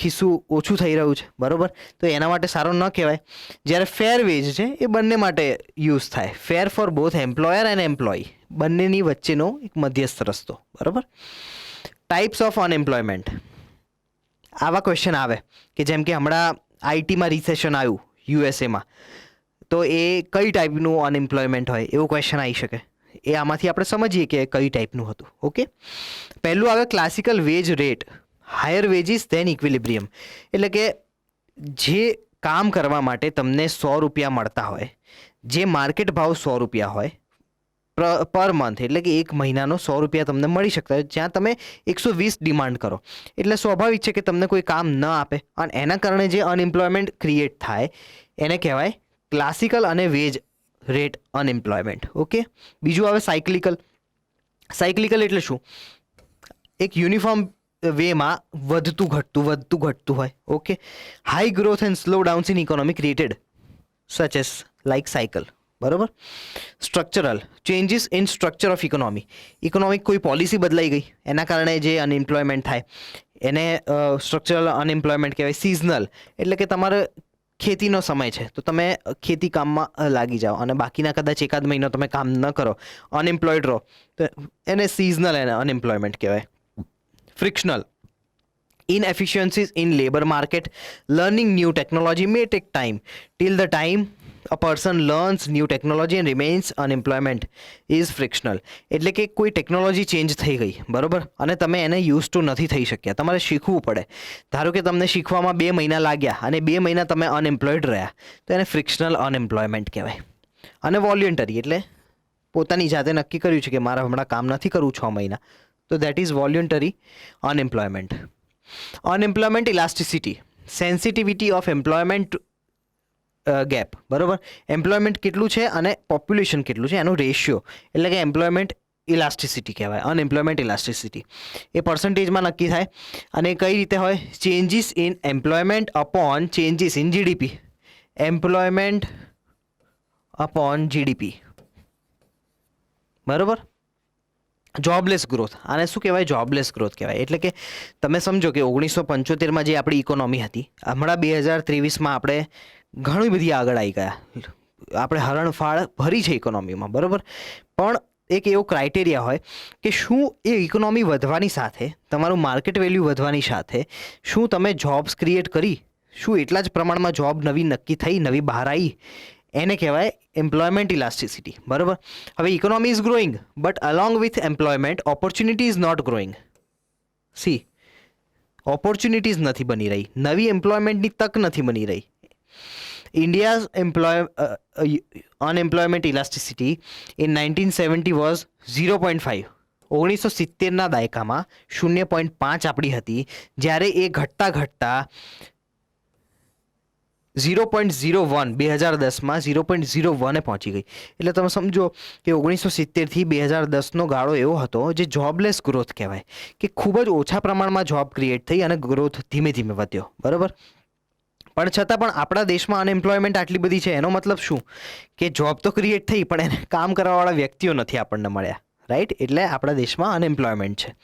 Speaker 1: ખિસ્સું ઓછું થઈ રહ્યું છે, બરાબર. તો એના માટે સારો ન કહેવાય. જ્યારે ફેર વેજ છે એ બંને માટે યુઝ થાય. Fair for both employer and employee, બંનેની વચ્ચેનો એક મધ્યસ્થ રસ્તો, બરાબર. ટાઈપ્સ ઓફ અનએમ્પ્લોયમેન્ટ, આવા ક્વેશ્ચન આવે કે જેમ કે હમણાં આઈટીમાં રિસેશન આવ્યું યુએસએમાં, તો એ કઈ ટાઈપનું અનએમ્પ્લોયમેન્ટ હોય એવો ક્વેશ્ચન આવી શકે. એ આમાંથી આપણે સમજીએ કે કઈ ટાઈપનું હતું. ઓકે, પહેલું આવે classical wage rate, higher wages than equilibrium. એટલે કે જે કામ કરવા માટે તમને 100 રૂપિયા મળતા હોય, જે માર્કેટ ભાવ 100 રૂપિયા હોય પર મંથ, એટલે કે એક મહિનાનો 100 રૂપિયા તમને મળી શકતા હોય, જ્યાં તમે 120 ડિમાન્ડ કરો, એટલે સ્વાભાવિક છે કે તમને કોઈ કામ ન આપે અને એના કારણે જે અનએમ્પ્લોયમેન્ટ ક્રિએટ થાય એને કહેવાય ક્લાસિકલ અને વેજ રેટ અનએમ્પ્લોયમેન્ટ. ઓકે, બીજું આવે સાયક્લિકલ. સાયક્લિકલ એટલે શું? એક યુનિફોર્મ વેમાં વધતું ઘટતું હોય. Okay, high growth and slow downs in economy created such as like cycle, બરાબર. Structural changes in structure of economy, economic કોઈ પોલિસી બદલાઈ ગઈ એના કારણે જે અનએમ્પ્લોયમેન્ટ થાય એને સ્ટ્રક્ચરલ અનએમ્પ્લોયમેન્ટ કહેવાય. સિઝનલ એટલે કે તમારે ખેતીનો સમય છે તો તમે ખેતી કામમાં લાગી જાઓ અને બાકીના કદાચ એકાદ મહિનો તમે કામ ન કરો, અનએમ્પ્લોયડ રહો, તો એને સિઝનલ અનએમ્પ્લોયમેન્ટ કહેવાય. Frictional, inefficiencies in labor market, learning new technology may take time. Till the time a person learns new technology and remains unemployment is frictional. એટલે કે કોઈ ટેકનોલોજી ચેન્જ થઈ ગઈ, બરાબર, અને તમે એને યુઝ ટુ નથી થઈ શક્યા, તમારે શીખવું પડે. ધારો કે તમને શીખવામાં 2 મહિના લાગ્યા અને 2 મહિના તમે અનએમ્પ્લોયડ રહ્યા, તો એને ફ્રિક્શનલ અનએમ્પ્લોયમેન્ટ કહેવાય. અને વોલ્યુન્ટરી એટલે પોતાની જાતે નક્કી કર્યું છે કે મારે હમણાં કામ નથી કરવું 6 મહિના, તો that is voluntary unemployment. Unemployment elasticity, sensitivity of employment gap, બરાબર. એમ્પ્લોયમેન્ટ કેટલું છે અને પોપ્યુલેશન કેટલું છે એનો રેશિયો, એટલે કે એમ્પ્લોયમેન્ટ ઇલાસ્ટિસિટી કહેવાય. અનએમ્પ્લોયમેન્ટ ઇલાસ્ટિસિટી એ પર્સન્ટેજમાં નક્કી થાય અને કઈ રીતે હોય? Changes in employment upon changes in GDP. Employment upon GDP, બરાબર. જોબલેસ ગ્રોથ, આને શું કહેવાય? જોબલેસ ગ્રોથ કહેવાય. એટલે કે તમે સમજો કે 1975માં જે આપણી ઇકોનોમી હતી, હમણાં 2023માં આપણે ઘણી બધી આગળ આવી ગયા, આપણે હરણફાળ ભરી છે ઇકોનોમીમાં, બરાબર. પણ એક એવો ક્રાઇટેરિયા હોય કે શું એ ઇકોનોમી વધવાની સાથે, તમારું માર્કેટ વેલ્યુ વધવાની સાથે શું તમે જોબ્સ ક્રિએટ કરી, શું એટલા જ પ્રમાણમાં જોબ નવી નક્કી થઈ, નવી બહાર આવી, એને કહેવાય એમ્પ્લોયમેન્ટ ઇલાસ્ટિસિટી, બરાબર. હવે economy is growing but along with employment opportunity is not growing. See, opportunities નથી બની રહી, નવી એમ્પ્લોયમેન્ટની તક નથી બની રહી. India's unemployment elasticity in 1970 was 0.5. 1970ના દાયકામાં 0.5 આપણી હતી, જ્યારે એ ઘટતા 0.01 2010માં 0.01 પહોંચી ગઈ. એટલે તમે સમજો કે 1970થી 2010નો ગાળો એવો હતો જે જોબલેસ ગ્રોથ કહેવાય, કે ખૂબ જ ઓછા પ્રમાણમાં જોબ ક્રિએટ થઈ અને ગ્રોથ ધીમે ધીમે વધ્યો, બરાબર. પણ છતાં પણ આપણા દેશમાં અનએમ્પ્લોયમેન્ટ આટલી બધી છે, એનો મતલબ શું? કે જોબ તો ક્રિએટ થઈ પણ એને કામ કરવાવાળા વ્યક્તિઓ નથી આપણને મળ્યા, રાઈટ. એટલે આપણા દેશમાં અનએમ્પ્લોયમેન્ટ છે.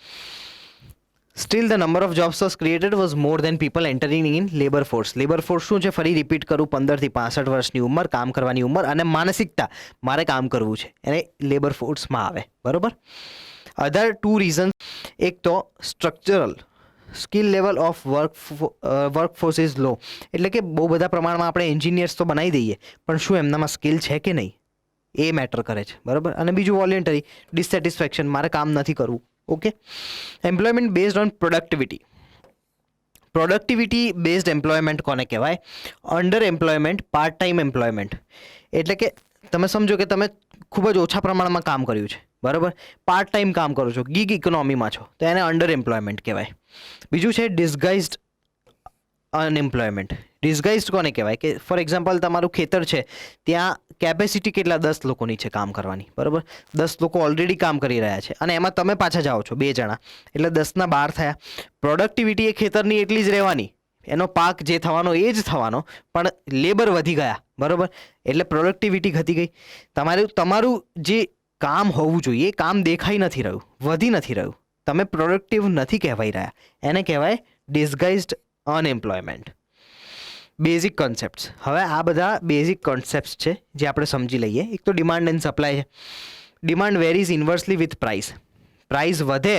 Speaker 1: Still the number of jobs was created was more than people entering in labour force. Labour force શું છે? ફરી રિપીટ કરું, 15થી 65 વર્ષની ઉંમર, કામ કરવાની ઉંમર અને માનસિકતા મારે કામ કરવું છે, એને લેબર ફોર્સમાં આવે, બરાબર. અધર 2 રીઝન્સ, એક તો structural, skill level of workforce is લો. એટલે કે બહુ બધા પ્રમાણમાં આપણે એન્જિનિયર્સ તો બનાવી દઈએ પણ શું એમનામાં સ્કિલ છે કે નહીં એ મેટર કરે છે, બરાબર. અને બીજું વોલ્યુન્ટરી ડિસેટિસ્ફેક્શન, મારે કામ નથી કરવું. Okay, employment based on productivity. Productivity based employment કોને કહેવાય? Under employment, part time employment. એટલે કે તમે સમજો કે તમે ખૂબ જ ઓછા પ્રમાણમાં કામ કર્યું છે, બરાબર, પાર્ટ ટાઈમ કામ કરો છો, ગીગ ઇકોનોમીમાં છો, તો એને અંડર એમ્પ્લોયમેન્ટ કહેવાય. બીજું છે ડિસગાઇઝડ અનએમ્પ્લોયમેન્ટ. ડિસગાઇઝડ કોને કહેવાય કે ફોર એક્ઝામ્પલ તમારું ખેતર છે, ત્યાં કેપેસિટી કેટલા 10 લોકોની છે કામ કરવાની, બરાબર, 10 લોકો ઓલરેડી કામ કરી રહ્યા છે અને એમાં તમે પાછા જાઓ છો 2 જણા, એટલે 10 ના 12 થયા. પ્રોડક્ટિવિટી એ ખેતરની એટલી જ રહેવાની, એનો પાક જે થવાનો એ જ થવાનો, પણ લેબર વધી ગયા, બરાબર, એટલે પ્રોડક્ટિવિટી ઘટી ગઈ. તમારું જે કામ હોવું જોઈએ એ કામ દેખાઈ નથી રહ્યું, વધી નથી રહ્યું, તમે પ્રોડક્ટિવ નથી કહેવાઈ રહ્યા, એને કહેવાય ડિસગાઇઝડ અનએમ્પ્લોયમેન્ટ. Basic concepts. હવે આ બધા બેઝિક કોન્સેપ્ટ્સ છે જે આપણે સમજી લઈએ. એક તો ડિમાન્ડ એન્ડ સપ્લાય છે. Demand varies inversely with price. Price વધે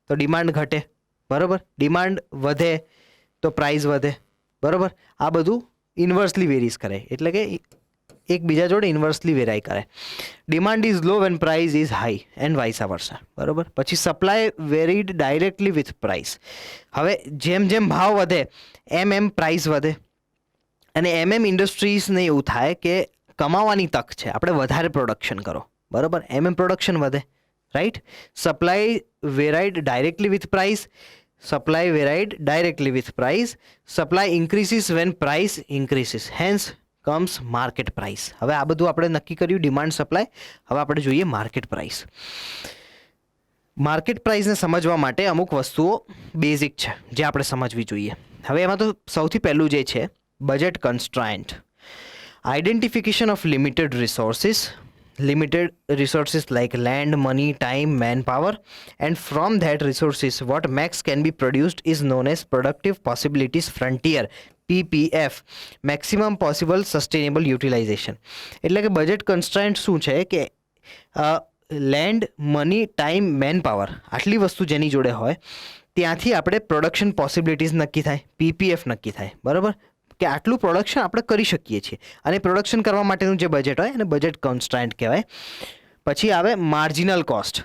Speaker 1: તો ડિમાન્ડ ઘટે, બરાબર, ડિમાન્ડ વધે તો પ્રાઇસ વધે, બરાબર. આ બધું ઇન્વર્સલી વેરીઝ કરે, એટલે કે એકબીજા જોડે ઇન્વર્સલી વેરાય કરે. Demand is low when price is high and vice versa, બરાબર. પછી supply varied directly with price. હવે જેમ જેમ ભાવ વધે એમ પ્રાઇસ વધે, અને ઇન્ડસ્ટ્રીઝને એવું થાય કે કમાવાની તક છે, આપણે વધારે પ્રોડક્શન કરો, બરાબર, પ્રોડક્શન વધે, right. Supply varied directly with price, supply varied directly with price, supply increases when price increases, hence comes market price. હવે આ બધું આપણે નક્કી કર્યું ડિમાન્ડ સપ્લાય. હવે આપણે જોઈએ માર્કેટ પ્રાઇસ. માર્કેટ પ્રાઇસને સમજવા માટે અમુક વસ્તુઓ બેઝિક છે જે આપણે સમજવી જોઈએ. હવે એમાં તો સૌથી પહેલું જે છે budget constraint. Identification of limited resources like land, money, time, manpower, and from that resources what max can be produced is known as productive possibilities frontier, PPF, maximum possible sustainable utilization. એટલે કે budget કન્સ્ટ્રાઇન્ટ શું છે કે land, money, time, man power, આટલી વસ્તુ જેની જોડે હોય ત્યાંથી આપણે પ્રોડક્શન પોસિબિલિટીઝ નક્કી થાય, PPF નક્કી થાય, બરાબર, કે આટલું પ્રોડક્શન આપણે કરી શકીએ છીએ, અને પ્રોડક્શન કરવા માટેનું જે બજેટ હોય એને બજેટ કોન્સ્ટન્ટ કહેવાય. પછી આવે માર્જિનલ કોસ્ટ.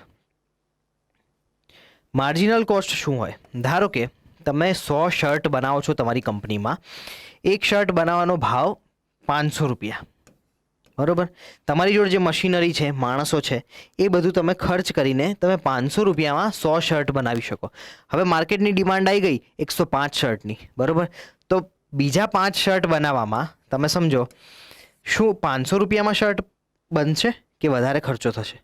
Speaker 1: માર્જિનલ કોસ્ટ શું હોય? ધારો કે તમે 100 શર્ટ બનાવો છો તમારી કંપનીમાં, એક શર્ટ બનાવવાનો ભાવ 500 રૂપિયા, બરાબર. તમારી જોડે જે મશીનરી છે, માણસો છે, એ બધું તમે ખર્ચ કરીને તમે 500 રૂપિયામાં 100 શર્ટ બનાવી શકો. હવે માર્કેટની ડિમાન્ડ આવી ગઈ 105 શર્ટની, બરાબર, તો બીજા 5 શર્ટ બનાવવામાં તમે સમજો શું 500 રૂપિયામાં શર્ટ બનશે કે વધારે ખર્ચો થશે?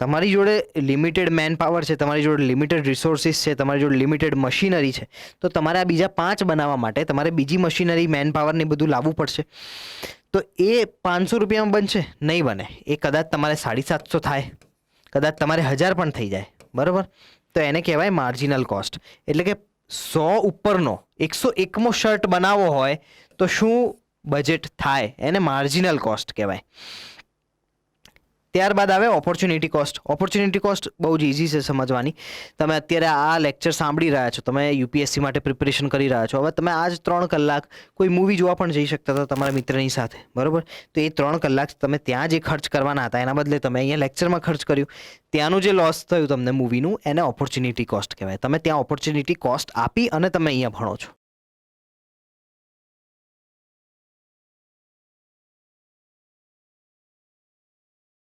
Speaker 1: તમારી જોડે લિમિટેડ મેન પાવર છે, તમારી જોડે લિમિટેડ રિસોર્સિસ છે, તમારી જોડે લિમિટેડ મશીનરી છે, તો તમારે આ બીજા 5 બનાવવા માટે તમારે બીજી મશીનરી, મેન પાવર ને બધું લાવવું પડશે. તો એ 500 રૂપિયામાં બનશે? નહીં બને. એ કદાચ તમારે 750 થાય, કદાચ તમારે 1000 પણ થઈ જાય, બરાબર. તો એને કહેવાય માર્જિનલ કોસ્ટ. એટલે કે 100 ઉપરનો 101મો શર્ટ બનાવવો હોય તો શું બજેટ થાય, એને માર્જિનલ કોસ્ટ કહેવાય. ત્યારબાદ આવે ઓપોર્ચ્યુનિટી કોસ્ટ. ઓપોર્ચ્યુનિટી કોસ્ટ બહુ જ ઇઝી છે સમજવાની. તમે અત્યારે આ લેક્ચર સાંભળી રહ્યા છો, તમે યુપીએસસી માટે પ્રિપરેશન કરી રહ્યા છો, હવે તમે આ જ 3 કલાક કોઈ મૂવી જોવા પણ જઈ શકતા હતા તમારા મિત્રની સાથે, બરાબર. તો એ 3 કલાક તમે ત્યાં જે ખર્ચ કરવાના હતા એના બદલે તમે અહીંયા લેક્ચરમાં ખર્ચ કર્યું, ત્યાંનું જે લોસ થયું તમને મૂવીનું, એને ઓપોર્ચ્યુનિટી કોસ્ટ કહેવાય. તમે ત્યાં ઓપોર્ચ્યુનિટી કોસ્ટ આપી અને તમે અહીંયા ભણો છો,